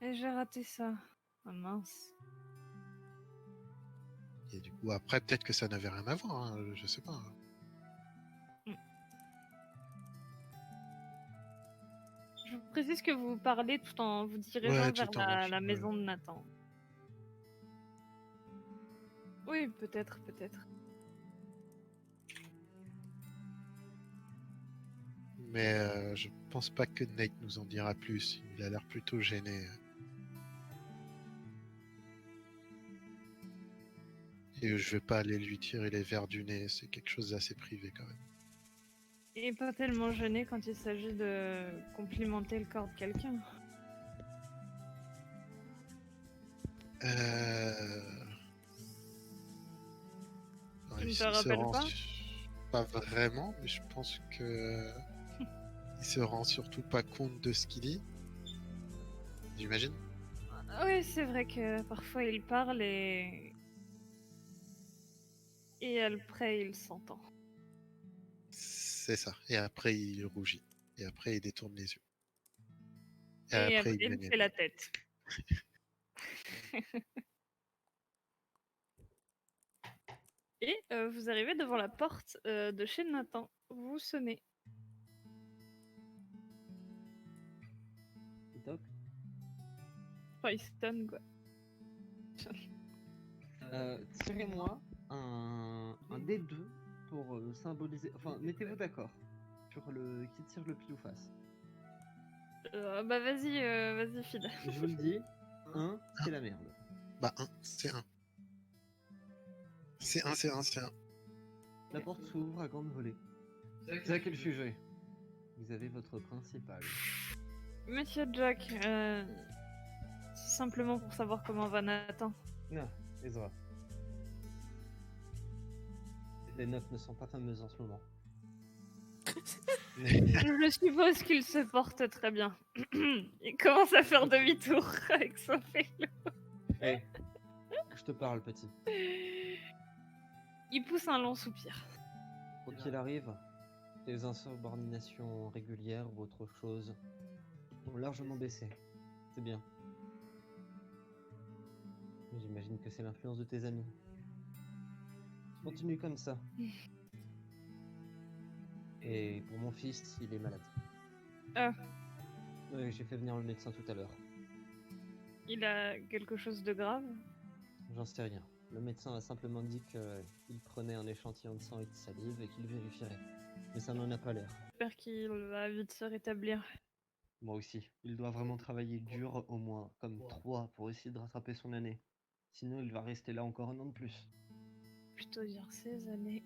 Et j'ai raté ça. Ah mince. Et du coup, après, peut-être que ça n'avait rien à voir, hein, je sais pas. Je vous précise que vous parlez tout en vous dirigeant Ouais, vers tout en la ouais. maison de Nathan. Oui, peut-être, peut-être. Mais je pense pas que Nate nous en dira plus. Il a l'air plutôt gêné. Et je vais pas aller lui tirer les verres du nez, c'est quelque chose d'assez privé quand même. Et pas tellement gêné quand il s'agit de complimenter le corps de quelqu'un. Non, Tu ne il te se rappelles rend pas? pas vraiment, mais je pense que il se rend surtout pas compte de ce qu'il dit. J'imagine. Oui, c'est vrai que parfois il parle et après il s'entend. C'est ça. Et après il rougit. Et après il détourne les yeux. Et après après il grignote. fait la tête. Et vous arrivez devant la porte de chez Nathan. Vous sonnez. Top. Enfin, il sonne quoi. Tirez-moi un D2 pour symboliser. Enfin, mettez-vous d'accord sur le qui tire le pile ou face. Bah vas-y Fid. Je vous le dis, 1, c'est la merde. Bah 1, c'est 1. C'est 1, c'est 1, c'est 1. La porte s'ouvre à grande volée. C'est à quel sujet? Vous avez votre principal. Monsieur Jack, c'est simplement pour savoir comment va Nathan. Ah, Ezra. Les notes ne sont pas fameuses en ce moment. Je suppose qu'il se porte très bien. Il commence à faire demi-tour avec son vélo. Hé, je te parle, petit. Il pousse un long soupir. Quoi qu'il arrive, tes insubordinations régulières ou autre chose ont largement baissé. C'est bien. J'imagine que c'est l'influence de tes amis. Continue comme ça. Et pour mon fils, il est malade. Ah. Oui, j'ai fait venir le médecin tout à l'heure. Il a quelque chose de grave? J'en sais rien. Le médecin a simplement dit qu'il prenait un échantillon de sang et de salive et qu'il vérifierait. Mais ça n'en a pas l'air. J'espère qu'il va vite se rétablir. Moi aussi. Il doit vraiment travailler dur, au moins, comme 3, pour essayer de rattraper son année. Sinon, il va rester là encore un an de plus. plutôt dire ces années.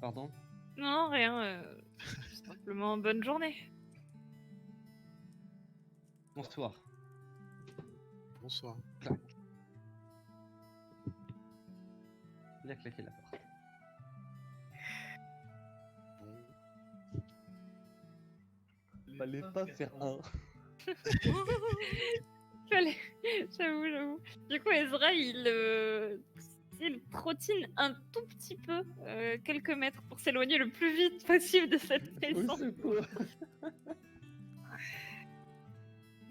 Pardon? Non, rien. Simplement bonne journée. Bonsoir. Bonsoir. Il a claqué la porte. Bon, Fallait pas faire un. Fallait- J'avoue. Du coup, Ezra, il trottine un tout petit peu, quelques mètres, pour s'éloigner le plus vite possible de cette maison.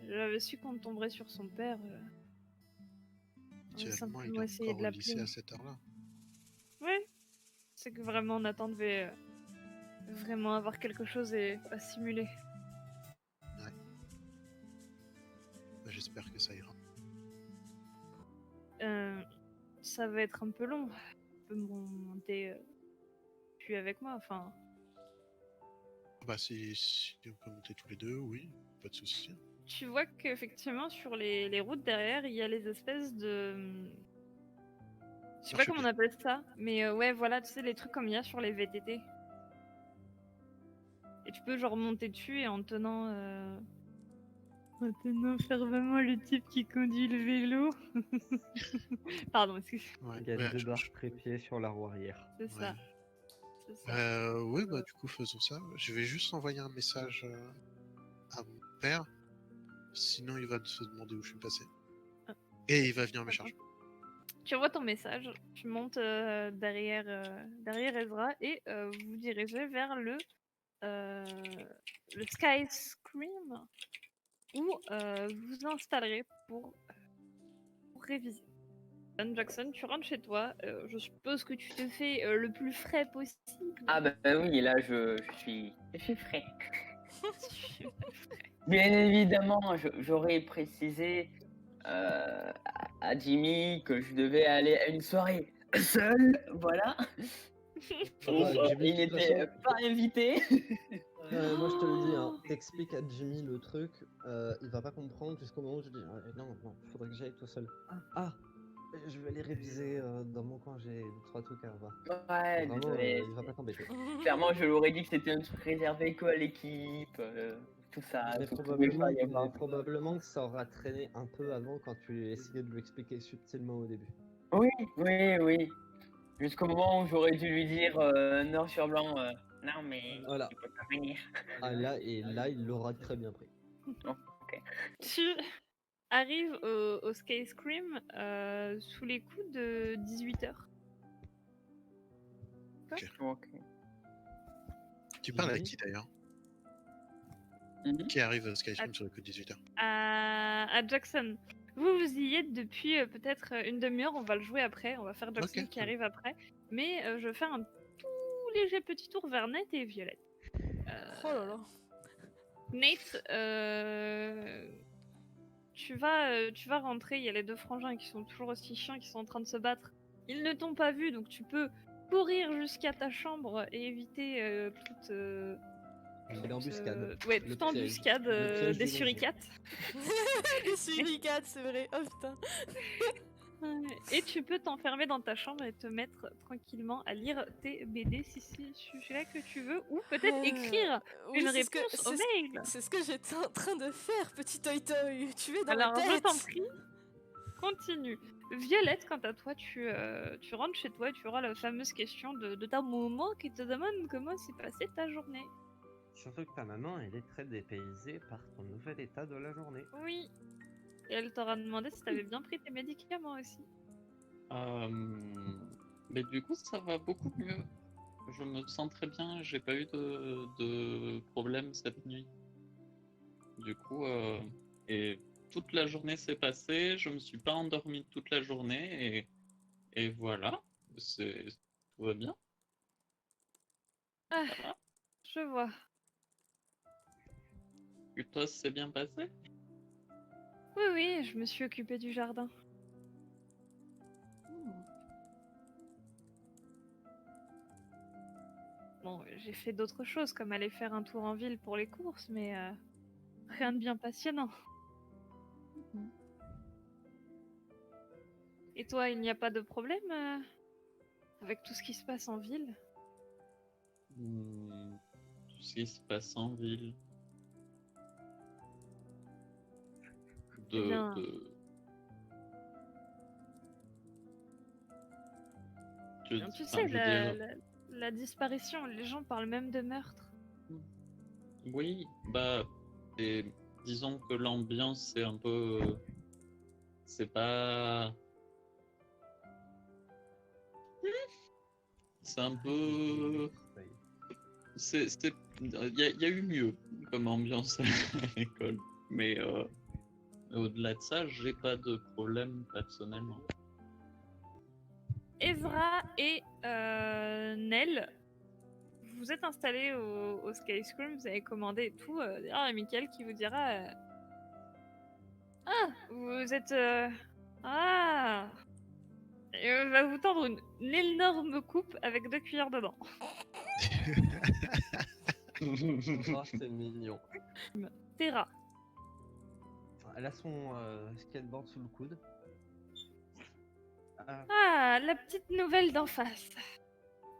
J'avais su qu'on tomberait sur son père. On va actuellement, il simplement est essayer encore de au lycée l'appeler. à cette heure-là. Ouais. C'est que vraiment Nathan devait vraiment avoir quelque chose à simuler. Bah, j'espère que ça ira. Ça va être un peu long. Tu peux monter puis avec moi, enfin. Bah, si on peut monter tous les deux, oui, pas de souci. Tu vois qu'effectivement sur les routes derrière, il y a les espèces de... Je sais pas comment on appelle ça, mais ouais voilà, tu sais les trucs comme il y a sur les VTT. Et tu peux genre monter dessus et en tenant fermement le type qui conduit le vélo. Pardon, excuse-moi. Ouais, Il y a ouais, deux barres trépieds sur la roue arrière. C'est ça. ouais. C'est ça. Oui, bah du coup faisons ça. Je vais juste envoyer un message à mon père. Sinon, il va se demander où je suis passé. Ah. Et il va venir me chercher. Tu envoies ton message, tu montes derrière Ezra et vous vous dirigez vers le Sky Scream où vous vous installerez pour réviser. Jackson, tu rentres chez toi. Je suppose que tu te fais le plus frais possible. Ah bah oui, là je suis frais. Bien évidemment, j'aurais précisé à Jimmy que je devais aller à une soirée seul, voilà. Jimmy, Il de toute n'était façon, pas invité. moi je te le dis, hein, t'expliques à Jimmy le truc, il va pas comprendre jusqu'au moment où je dis non, faudrait que j'aille tout seul. Ah, je vais aller réviser dans mon coin, j'ai 2-3 trucs à revoir. Ouais, Vraiment, désolé. il va pas t'embêter. Clairement, je leur ai dit que c'était un truc réservé qu'à l'équipe, tout ça. Mais Tout pouvait pas y avoir. probablement que ça aura traîné un peu avant quand tu essayais de lui expliquer subtilement au début. Oui. Jusqu'au moment où j'aurais dû lui dire noir sur blanc, non mais Voilà. tu peux pas venir. Ah là, il l'aura très bien pris. Tu arrives au Sky Scream sous les coups de 18h. Ok. Tu parles à Jimmy qui d'ailleurs Mhm. Qui arrive à Skyscream sur le coup de 18h À Jackson. Vous y êtes depuis peut-être une demi-heure, on va le jouer après, on va faire Jackson Ok, qui arrive après. Mais je vais faire un tout léger petit tour vers Nate et Violette. Oh là là. Nate, tu vas rentrer, il y a les deux frangins qui sont toujours aussi chiants, qui sont en train de se battre. Ils ne t'ont pas vu, donc tu peux courir jusqu'à ta chambre et éviter toute... L'embuscade. ouais, Le toute embuscade le piège des du donjon. suricates. Les suricates, c'est vrai. Oh putain. Et tu peux t'enfermer dans ta chambre et te mettre tranquillement à lire tes BD si c'est le sujet que tu veux, ou peut-être écrire Oui, une c'est ce que- réponse au c'est- mail. C'est ce que j'étais en train de faire, petit Toy Toy. Tu es dans Alors, ma je tête. t'en prie, continue. Violette, quant à toi, tu rentres chez toi et tu auras la fameuse question de ta maman qui te demande comment s'est passée ta journée. Surtout que ta maman, elle est très dépaysée par ton nouvel état de la journée. Oui. Et elle t'aura demandé si t'avais bien pris tes médicaments aussi. Mais du coup, ça va beaucoup mieux. Je me sens très bien, j'ai pas eu de problème cette nuit. Du coup, et toute la journée s'est passée, je me suis pas endormi toute la journée, et voilà, tout va bien. Ah, Voilà. je vois. Et toi, c'est bien passé? Oui, je me suis occupée du jardin. Bon, j'ai fait d'autres choses, comme aller faire un tour en ville pour les courses, mais rien de bien passionnant. Et toi, il n'y a pas de problème avec tout ce qui se passe en ville? Tout ce qui se passe en ville. Eh bien, tu enfin, sais, je veux dire, la disparition, les gens parlent même de meurtre. oui, bah, et disons que l'ambiance c'est un peu, c'est pas, c'est un peu, il y a eu mieux comme ambiance à l'école, mais au-delà de ça, j'ai pas de problème personnellement. Ezra et Nell, vous vous êtes installés au Sky Scream, vous avez commandé et tout. D'ailleurs, il y a Mickaël qui vous dira ah, vous êtes. Ah Et va vous tendre une énorme coupe avec 2 cuillères dedans. Oh, c'est mignon. Terra. Elle a son skateboard sous le coude. Ah, la petite nouvelle d'en face.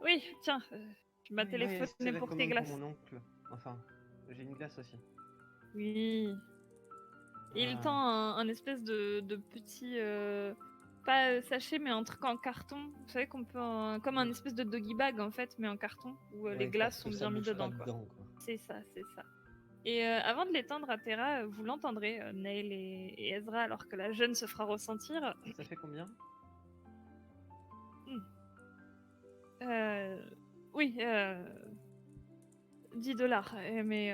Oui, tiens, tu m'as Oui, téléphoné c'est la pour tes commande glaces. mon oncle. Enfin, j'ai une glace aussi. Oui. Et il Ah. tend un espèce de petit. Pas sachet, mais un truc en carton. Vous savez qu'on peut. Comme un espèce de doggy bag en fait, mais en carton, où les Ouais, glaces pour sont que ça bien mises bouge pas dedans. Quoi. quoi. C'est ça, c'est ça. Et avant de l'étendre à Terra, vous l'entendrez, Neil et Ezra, alors que la jeune se fera ressentir. Ça fait combien? Oui, $10. Mais.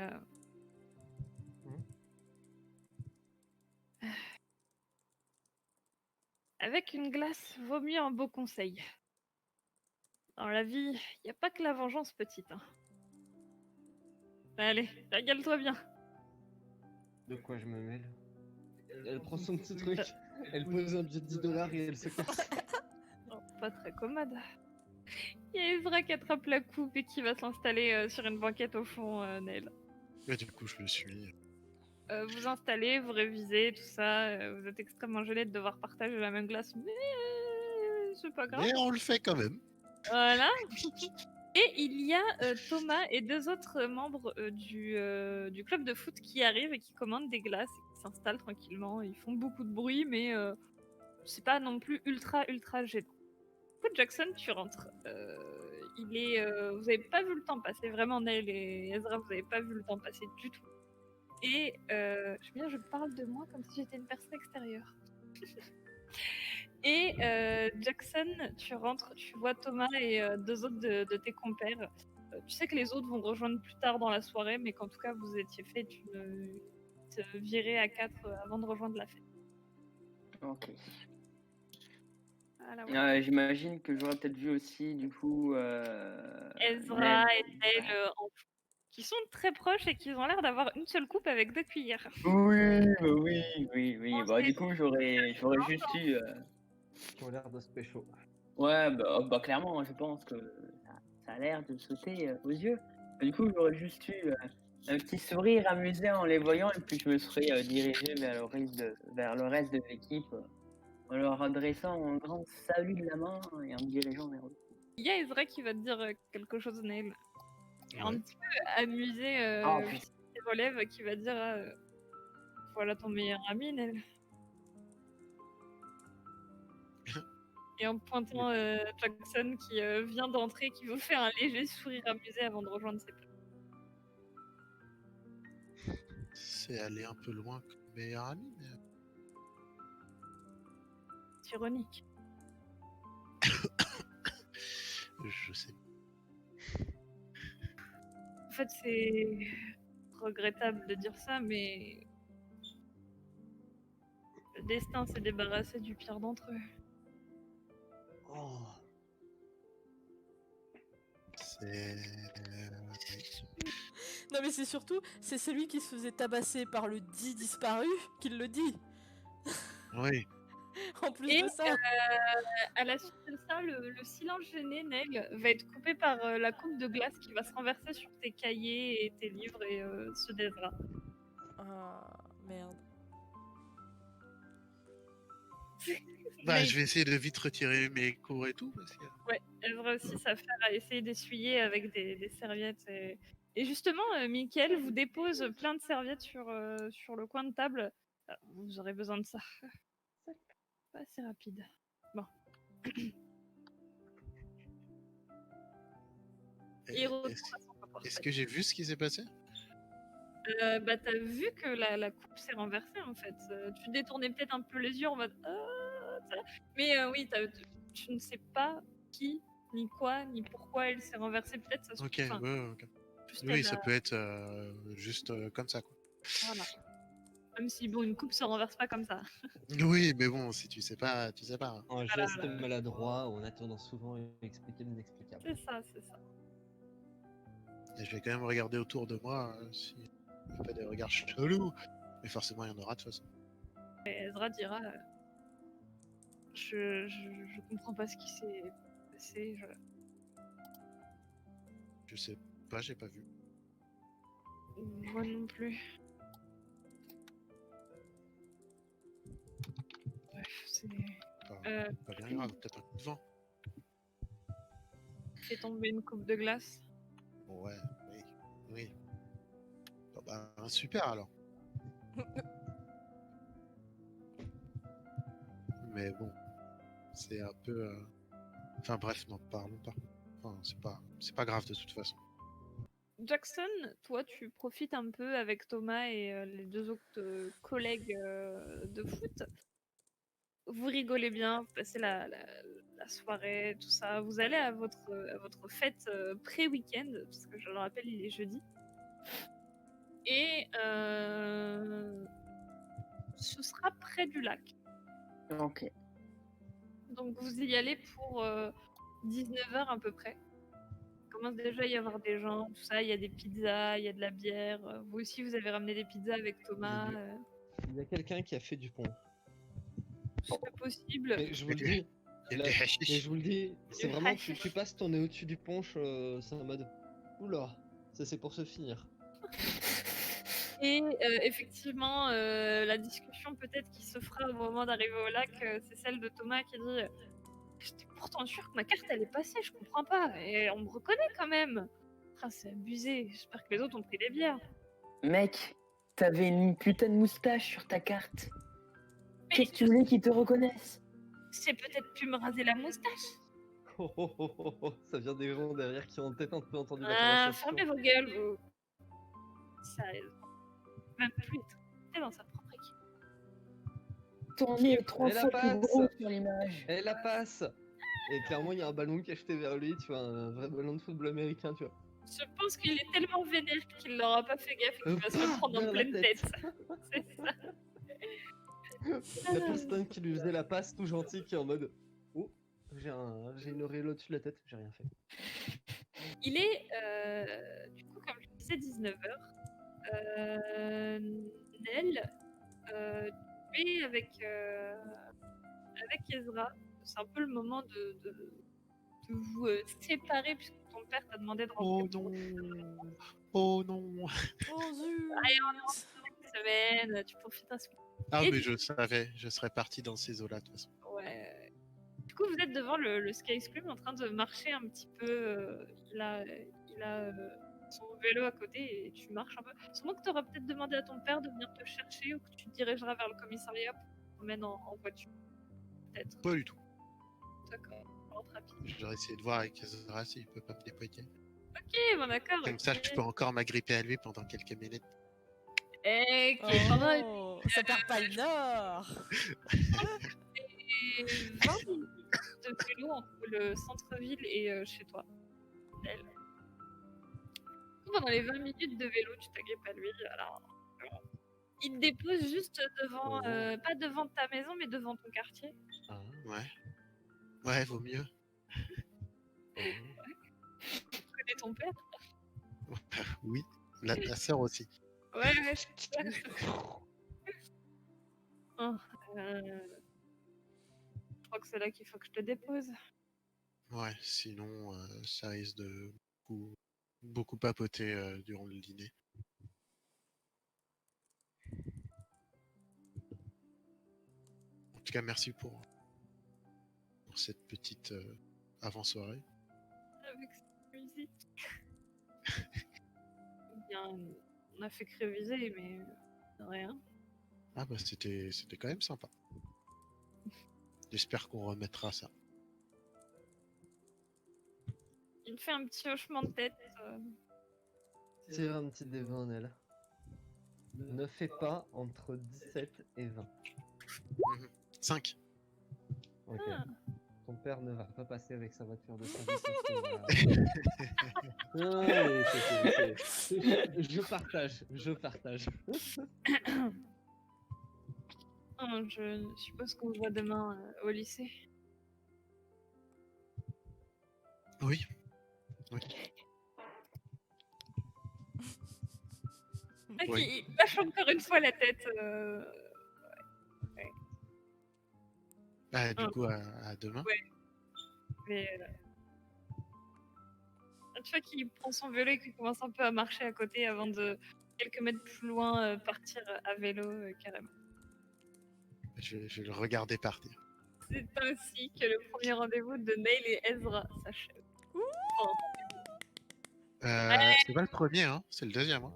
Avec une glace, vaut mieux un beau conseil. Dans la vie, il n'y a pas que la vengeance, petite. Hein. Allez, régale-toi bien. De quoi je me mêle? Elle prend son petit truc, elle pose un billet de $10 et elle se casse. Oh, pas très commode. Il y a Ezra qui attrape la coupe et qui va s'installer sur une banquette au fond, Neil. Et du coup, je le suis. Vous installez, vous révisez, tout ça. Vous êtes extrêmement gêné de devoir partager la même glace, mais c'est pas grave. Mais on le fait quand même. Voilà. Et il y a Thomas et 2 autres membres du club de foot qui arrivent et qui commandent des glaces et qui s'installent tranquillement. Ils font beaucoup de bruit, mais c'est pas non plus ultra gênant. Du coup, Jackson, tu rentres. Vous avez pas vu le temps passer, vraiment, Neil et Ezra, vous avez pas vu le temps passer du tout. Et je parle de moi comme si j'étais une personne extérieure. Et Jackson, tu rentres, tu vois Thomas et 2 autres de tes compères. Tu sais que les autres vont te rejoindre plus tard dans la soirée, mais qu'en tout cas vous étiez fait une virée à 4 avant de rejoindre la fête. Ok. Voilà. J'imagine que j'aurais peut-être vu aussi, du coup, Ezra Nell. et Nell qui sont très proches et qui ont l'air d'avoir une seule coupe avec 2 cuillères. Oui. Bah, du coup, j'aurais juste eu. Qui ont l'air de se pécho. Ouais, bah clairement, je pense que ça a l'air de sauter aux yeux. Du coup, j'aurais juste eu un petit sourire amusé en les voyant, et puis je me serais dirigé vers le reste de l'équipe, en leur adressant un grand salut de la main et en me dirigeant vers eux. Il y a Ezra qui va te dire quelque chose, Neil. Ouais. Un petit peu amusé, qui relève, qui va dire voilà ton meilleur ami, Neil. Et en pointant Jackson qui vient d'entrer, qui vous fait un léger sourire amusé avant de rejoindre ses plans. C'est aller un peu loin que meilleur ami, mais... C'est ironique. Je sais. En fait, c'est regrettable de dire ça, mais le destin s'est débarrassé du pire d'entre eux. Oh. C'est... Non mais c'est surtout, c'est celui qui se faisait tabasser par le dit disparu qui le dit. Oui. En plus Et de ça. à la suite de ça, le silence gêné, Nel, va être coupé par la coupe de glace qui va se renverser sur tes cahiers et tes livres et ceux d'Ezra. Ah, merde. Bah, Nate, je vais essayer de vite retirer mes cours et tout. Parce que... ouais, Ezra aussi s'affaire à essayer d'essuyer avec des serviettes. Et justement, Mickaël vous dépose plein de serviettes sur le coin de table. Ah, vous aurez besoin de ça. Pas assez rapide. Bon. Il retourne Est-ce à son coffre. est-ce que j'ai vu ce qui s'est passé? Bah, t'as vu que la coupe s'est renversée en fait. Tu détournais peut-être un peu les yeux en mode. Ça. Mais oui, tu ne sais pas qui, ni quoi, ni pourquoi elle s'est renversée. Peut-être ça se Ok, enfin, ouais, ok. juste Oui, elle ça a- peut être juste comme ça, quoi. Voilà. Même si bon, une coupe se renverse pas comme ça. Oui, mais bon, si tu sais pas, tu sais pas. Hein. Un Voilà, geste voilà. maladroit en attendant souvent expliquer l'inexplicable. C'est ça, c'est ça. Et je vais quand même regarder autour de moi s'il n'y a pas des regards chelous. Mais forcément, il y en aura de toute façon. Et Ezra dira je comprends pas ce qui s'est passé. Je sais pas, j'ai pas vu. Moi non plus. Bref, c'est. Pas bien grave, peut-être un coup de vent. Fait tomber une coupe de glace. Ouais, oui, oui. Bon, bah, super alors. Mais bon, c'est un peu. Enfin bref, n'en parlons pas. Enfin, c'est pas grave de toute façon. Jackson, toi, tu profites un peu avec Thomas et les deux autres collègues de foot. Vous rigolez bien, vous passez la soirée, tout ça. Vous allez à votre fête pré-week-end, parce que je le rappelle, il est jeudi. Et ce sera près du lac. Ok. Donc vous y allez pour 19h à peu près. Il commence déjà à y avoir des gens, tout ça. Il y a des pizzas, il y a de la bière. Vous aussi, vous avez ramené des pizzas avec Thomas. Il y a quelqu'un qui a fait du pont. C'est possible. Mais je vous le dis, Il y a là, des mais hashish. je vous le dis, c'est Du vraiment, hashish. tu passes ton nez au-dessus du punch, c'est en mode, oula, ça c'est pour se finir. Et effectivement, la discussion peut-être qui se fera au moment d'arriver au lac, c'est celle de Thomas qui dit j'étais pourtant sûr que ma carte elle est passée, je comprends pas. Et on me reconnaît quand même. Ah, c'est abusé. J'espère que les autres ont pris des bières. Mec, t'avais une putain de moustache sur ta carte. Qu'est-ce que tu voulais qu'ils te reconnaissent? C'est peut-être pu me raser la moustache. Oh, oh, oh, oh, oh, ça vient des gens derrière qui ont peut-être un peu entendu la Ah, conversation. fermez vos gueules, vous. Sérieusement. Même plus être dans sa propre équipe. Ton nez est 3 Et la fois plus passe. gros sur l'image. Et la passe. Et clairement, il y a un ballon qui est jeté vers lui, tu vois, un vrai ballon de football américain, tu vois. Je pense qu'il est tellement vénère qu'il n'aura pas fait gaffe et qu'il va se le prendre en Vers la pleine tête. tête. C'est ça. La personne qui lui faisait la passe tout gentil qui est en mode, oh, j'ai une auréole au-dessus de la tête, j'ai rien fait. Il est, du coup, comme je disais, 19h. Nel, tu es avec Ezra. C'est un peu le moment de vous séparer puisque ton père t'a demandé de rentrer Oh pour non. Oh non. Oh zut. une semaine. Tu profites un peu. Ah Et mais du- je savais, je serais parti dans ces eaux-là de toute façon. Ouais. Du coup, vous êtes devant le Sky Scream en train de marcher un petit peu. Il a son vélo à côté et tu marches un peu. Sûrement que tu auras peut-être demandé à ton père de venir te chercher ou que tu te dirigeras vers le commissariat pour te promène en voiture. Peut-être. Pas du tout. D'accord. Rentre rapide. J'aurais essayé de voir avec Ezra s'il peut pas me dépouiller. Ok, bon d'accord. Comme ça, ok. je peux encore m'agripper à lui pendant quelques minutes. Et qui est pendant Oh, ça perd pas le nord. les 20 minutes de vélo entre le centre-ville et chez toi. Elle. Pendant les 20 minutes de vélo, tu t'agrippes à lui. Alors, il te dépose juste devant, Oh. pas devant ta maison, mais devant ton quartier. Ah, Ouais. Ouais, vaut mieux. oh. Tu connais ton père? Oui. Ta sœur aussi. Ouais, c'est ça. Oh, je crois que c'est là qu'il faut que je te dépose. Ouais, sinon, ça risque de beaucoup papoter durant le dîner. En tout cas, merci pour dans cette petite avant-soirée. Avec cette musique. Bien, on a fait que réviser, mais rien. Ah bah c'était quand même sympa. J'espère qu'on remettra ça. Il me fait un petit hochement de tête. Tire un petit D20, Nel. Ne fais pas entre 17 et 20. 5. Ok. Ah. Ton père ne va pas passer avec sa voiture de service. Non, mais je partage. Je suppose qu'on se voit demain au lycée. Oui. Ah, Oui. qui lâche encore une fois la tête. Ah, du coup, à demain. Ouais. Mais tu vois qu'il prend son vélo et qu'il commence un peu à marcher à côté avant de quelques mètres plus loin partir à vélo carrément. Je vais le regarder partir. C'est ainsi que le premier rendez-vous de Neil et Ezra s'achève. C'est pas le premier, hein, c'est le deuxième. Hein.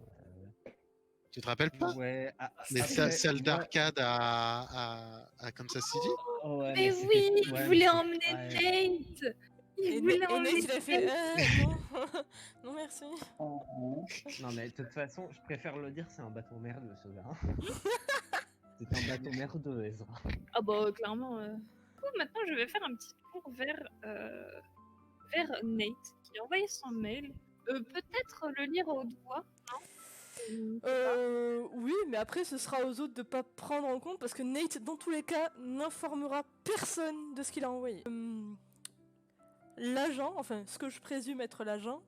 Tu te rappelles pas? Ouais. Les salles d'arcade à Kansas City? Ouais, mais oui, il voulait emmener Nate. Et Nate, il a fait non, non merci. Non, mais de toute façon, je préfère le dire, c'est un bâton merdeux, ce gars. C'est un bâton merdeux, Ezra. Ah bah clairement. Du coup, maintenant, je vais faire un petit tour vers Nate, qui a envoyé son mail. Peut-être le lire au doigt, non? Oui, mais après, ce sera aux autres de pas prendre en compte parce que Nate, dans tous les cas, n'informera personne de ce qu'il a envoyé. L'agent, enfin, ce que je présume être l'agent,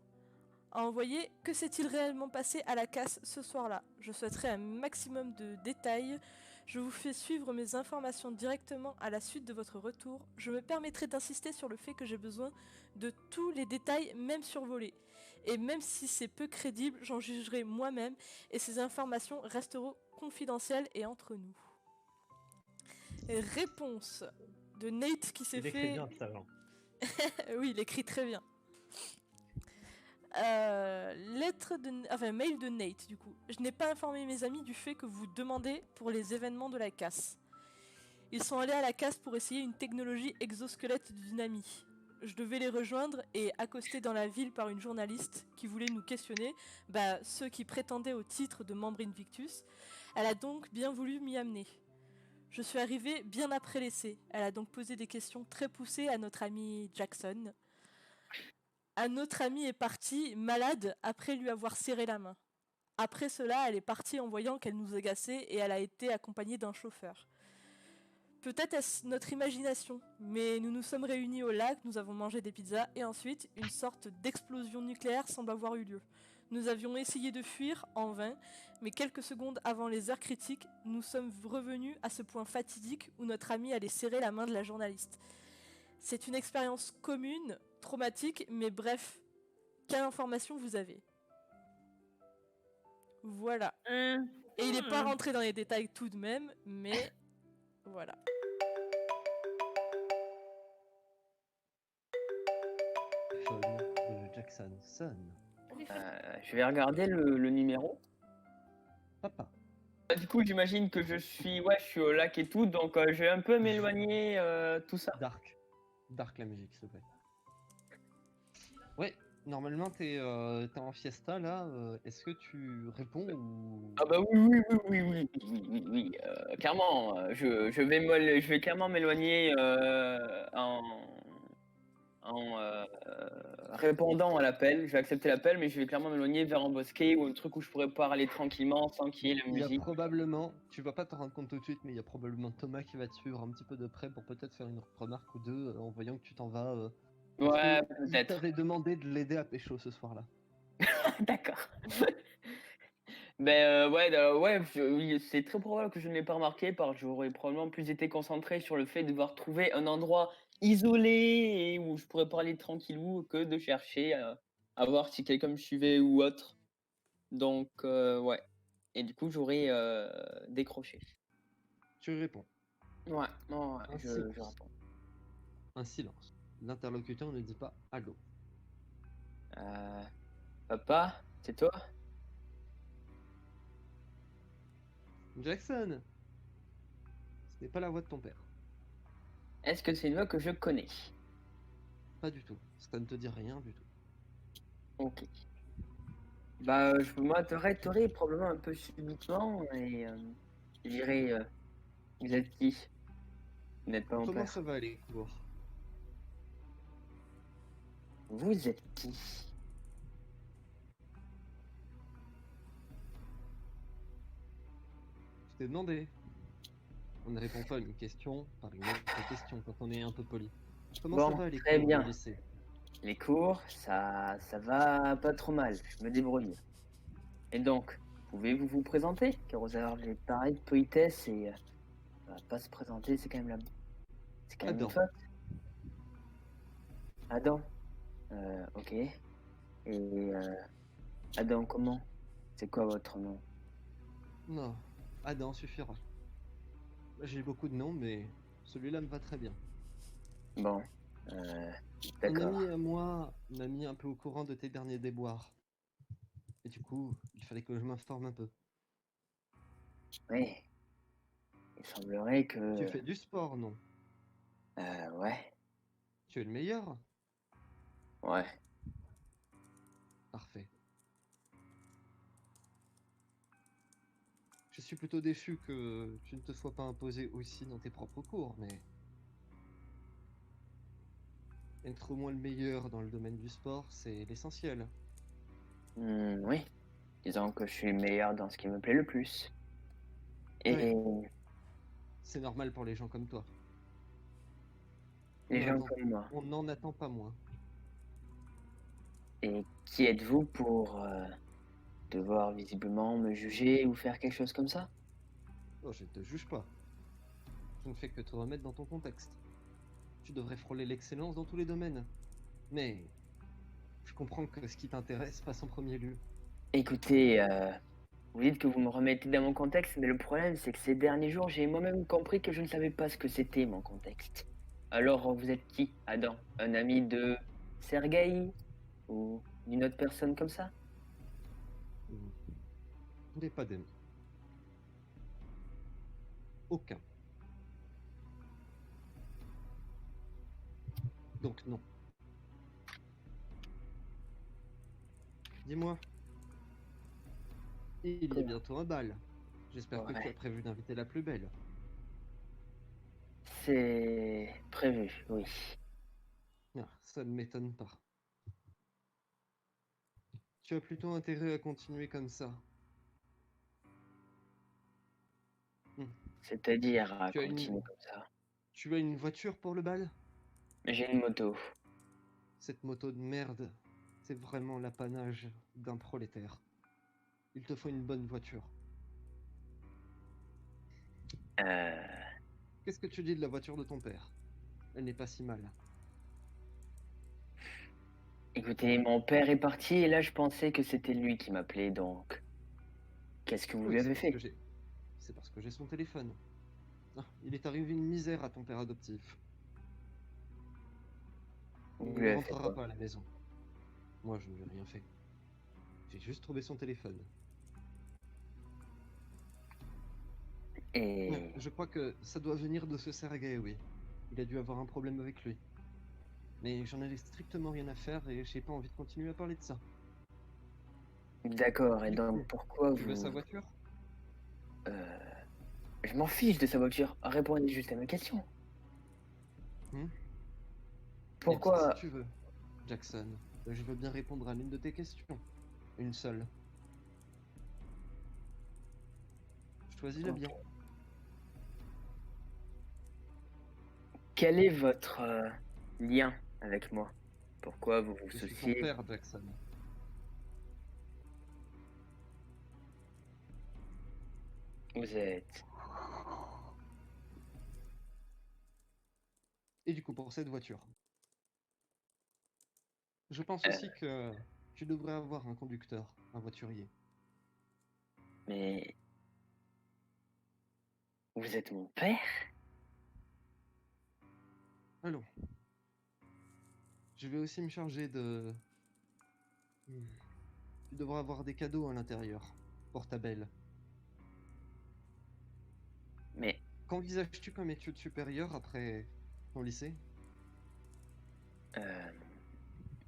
a envoyé « Que s'est-il réellement passé à la casse ce soir-là ? Je souhaiterais un maximum de détails. Je vous fais suivre mes informations directement à la suite de votre retour. Je me permettrai d'insister sur le fait que j'ai besoin de tous les détails, même survolés. Et même si c'est peu crédible, j'en jugerai moi-même et ces informations resteront confidentielles et entre nous. » Réponse de Nate qui s'est fait... Il écrit bien, ce talent. Oui, il écrit très bien. Mail de Nate, du coup. Je n'ai pas informé mes amis du fait que vous demandez pour les événements de la casse. Ils sont allés à la casse pour essayer une technologie exosquelette d'une amie. Je devais les rejoindre et accostés dans la ville par une journaliste qui voulait nous questionner, ceux qui prétendaient au titre de membre Invictus. Elle a donc bien voulu m'y amener. Je suis arrivé bien après l'essai. Elle a donc posé des questions très poussées à notre ami Jackson. Un autre ami est parti malade après lui avoir serré la main. Après cela, elle est partie en voyant qu'elle nous agaçait et elle a été accompagnée d'un chauffeur. Peut-être est-ce notre imagination, mais nous nous sommes réunis au lac, nous avons mangé des pizzas et ensuite, une sorte d'explosion nucléaire semble avoir eu lieu. Nous avions essayé de fuir, en vain, mais quelques secondes avant les heures critiques, nous sommes revenus à ce point fatidique où notre ami allait serrer la main de la journaliste. C'est une expérience commune, traumatique, mais bref, quelle information vous avez? Voilà. Et il n'est pas rentré dans les détails tout de même, mais voilà. Phone de Jackson sonne. Je vais regarder le numéro. Papa. Du coup, j'imagine que je suis au lac et tout, donc je vais un peu m'éloigner, tout ça. Dark la musique, s'il te plaît. Ouais, normalement t'es en fiesta là. Est-ce que tu réponds ou... Ah bah oui. Clairement, je vais clairement m'éloigner en répondant à l'appel. Je vais accepter l'appel, mais je vais clairement m'éloigner vers un bosquet ou un truc où je pourrais parler tranquillement sans qu'il y ait la Il y a musique. probablement, tu vas pas t'en rendre compte tout de suite, mais il y a probablement Thomas qui va te suivre un petit peu de près pour peut-être faire une remarque ou deux en voyant que tu t'en vas. Ouais, Il peut-être. t'avait demandé de l'aider à pécho ce soir-là. D'accord. Oui, c'est très probable que je ne l'ai pas remarqué, parce que j'aurais probablement plus été concentré sur le fait de devoir trouver un endroit isolé et où je pourrais parler tranquillou que de chercher à voir si quelqu'un me suivait ou autre. Donc, ouais. Et du coup, j'aurais décroché. Tu réponds. Ouais, Ainsi. je réponds. Un silence. L'interlocuteur ne dit pas allô. Papa, c'est toi? Jackson, ce n'est pas la voix de ton père. Est-ce que c'est une voix que je connais? Pas du tout. Ça ne te dit rien du tout. Ok. Bah, je m'arrêterai probablement un peu subitement et je dirais, vous êtes qui? Vous n'êtes pas mon Comment père. ça va les cours? Vous êtes qui? Je t'ai demandé. On ne répond pas à une question par une autre question quand on est un peu poli. Comment ça Bon, va les très cours bien. au lycée? Les cours, ça va pas trop mal. Je me débrouille. Et donc, pouvez-vous vous présenter? Car aux heures, j'ai pareil de politesse et pas se présenter, c'est quand même c'est quand même une Adam. faute. Adam. Ok. Et Adam, comment? C'est quoi votre nom? Non, Adam suffira. J'ai beaucoup de noms, mais celui-là me va très bien. Bon. Un D'accord. ami à moi m'a mis un peu au courant de tes derniers déboires. Et du coup, il fallait que je m'informe un peu. Oui. Il semblerait Tu que... fais du sport, non? Ouais. Tu es le meilleur? Ouais. Parfait. Je suis plutôt déçu que tu ne te sois pas imposé aussi dans tes propres cours, mais être au moins le meilleur dans le domaine du sport, c'est l'essentiel. Oui. Disons que je suis le meilleur dans ce qui me plaît le plus. Oui. Et C'est normal pour les gens comme toi. les gens comme moi. On n'en attend pas moins. Et qui êtes-vous pour devoir visiblement me juger ou faire quelque chose comme ça? Oh, je ne te juge pas. Je ne fais que te remettre dans ton contexte. Tu devrais frôler l'excellence dans tous les domaines. Mais je comprends que ce qui t'intéresse passe en premier lieu. Écoutez, vous dites que vous me remettez dans mon contexte, mais le problème c'est que ces derniers jours, j'ai moi-même compris que je ne savais pas ce que c'était mon contexte. Alors, vous êtes qui, Adam? Un ami de Sergueï? Ou d'une autre personne comme ça? Je n'ai pas d'amis. Aucun. Donc non. Dis-moi, il y a Quoi? bientôt un bal. J'espère que tu Ouais. as prévu d'inviter la plus belle. C'est prévu, oui. Ah, ça ne m'étonne pas. Tu as plutôt intérêt à continuer comme ça. C'est-à-dire à Tu as continuer comme ça. Tu as une voiture pour le bal? J'ai une moto. Cette moto de merde, c'est vraiment l'apanage d'un prolétaire. Il te faut une bonne voiture. Euh, Qu'est-ce que tu dis de la voiture de ton père? Elle n'est pas si mal. Écoutez, mon père est parti et là je pensais que c'était lui qui m'appelait, donc qu'est-ce que vous Oui, lui avez fait? C'est parce que j'ai son téléphone. Ah, il est arrivé une misère à ton père adoptif. Vous Il lui ne avez fait rentrera quoi? pas à la maison. Moi, je ne lui ai rien fait. J'ai juste trouvé son téléphone. Et Je crois que ça doit venir de ce Sergei, oui. Il a dû avoir un problème avec lui. Mais j'en avais strictement rien à faire et j'ai pas envie de continuer à parler de ça. d'accord, et Du donc coup, pourquoi tu veux sa vous... voiture? Euh, je m'en fiche de sa voiture. Répondez juste à ma question. Eh bien, si Pourquoi... tu veux, Jackson, je veux bien répondre à l'une de tes questions. Une seule. Choisis-la bien. Quel est votre lien avec moi? Pourquoi vous vous Je suis ton souciez? père, Jackson. Vous êtes... Et du coup, pour cette voiture. Je pense aussi que tu devrais avoir un conducteur, un voiturier. Mais... Vous êtes mon père? Allons, Je vais aussi me charger de... Tu devras avoir des cadeaux à l'intérieur, pour ta belle. Mais Qu'envisages-tu comme études supérieures après ton lycée?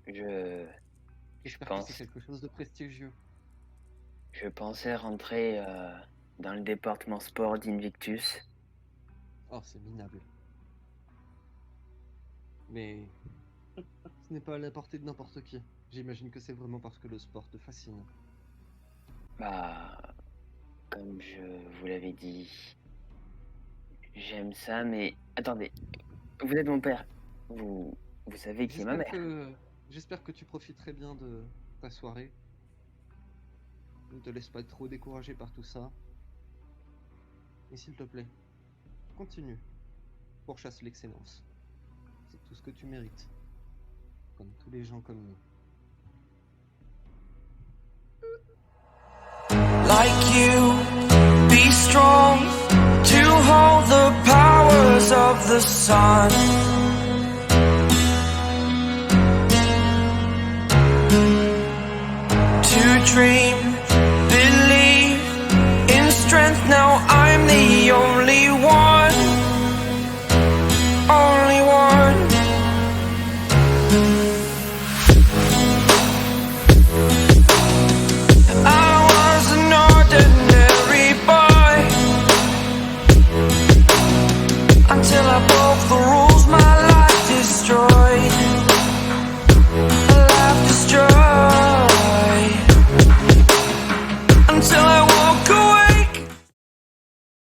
je J'espère pense- que c'est quelque chose de prestigieux. je pensais rentrer dans le département sport d'Invictus. Oh, c'est minable. Mais ce n'est pas à la portée de n'importe qui. J'imagine que c'est vraiment parce que le sport te fascine. Bah, comme je vous l'avais dit, j'aime ça, mais attendez, vous êtes mon père. Vous savez qui est ma mère. J'espère que tu profiterais bien de ta soirée. Ne te laisse pas trop décourager par tout ça. Et s'il te plaît, continue. Pourchasse l'excellence. C'est tout ce que tu mérites. Comme tous les gens comme nous. Like you, be strong to hold the powers of the sun. To dream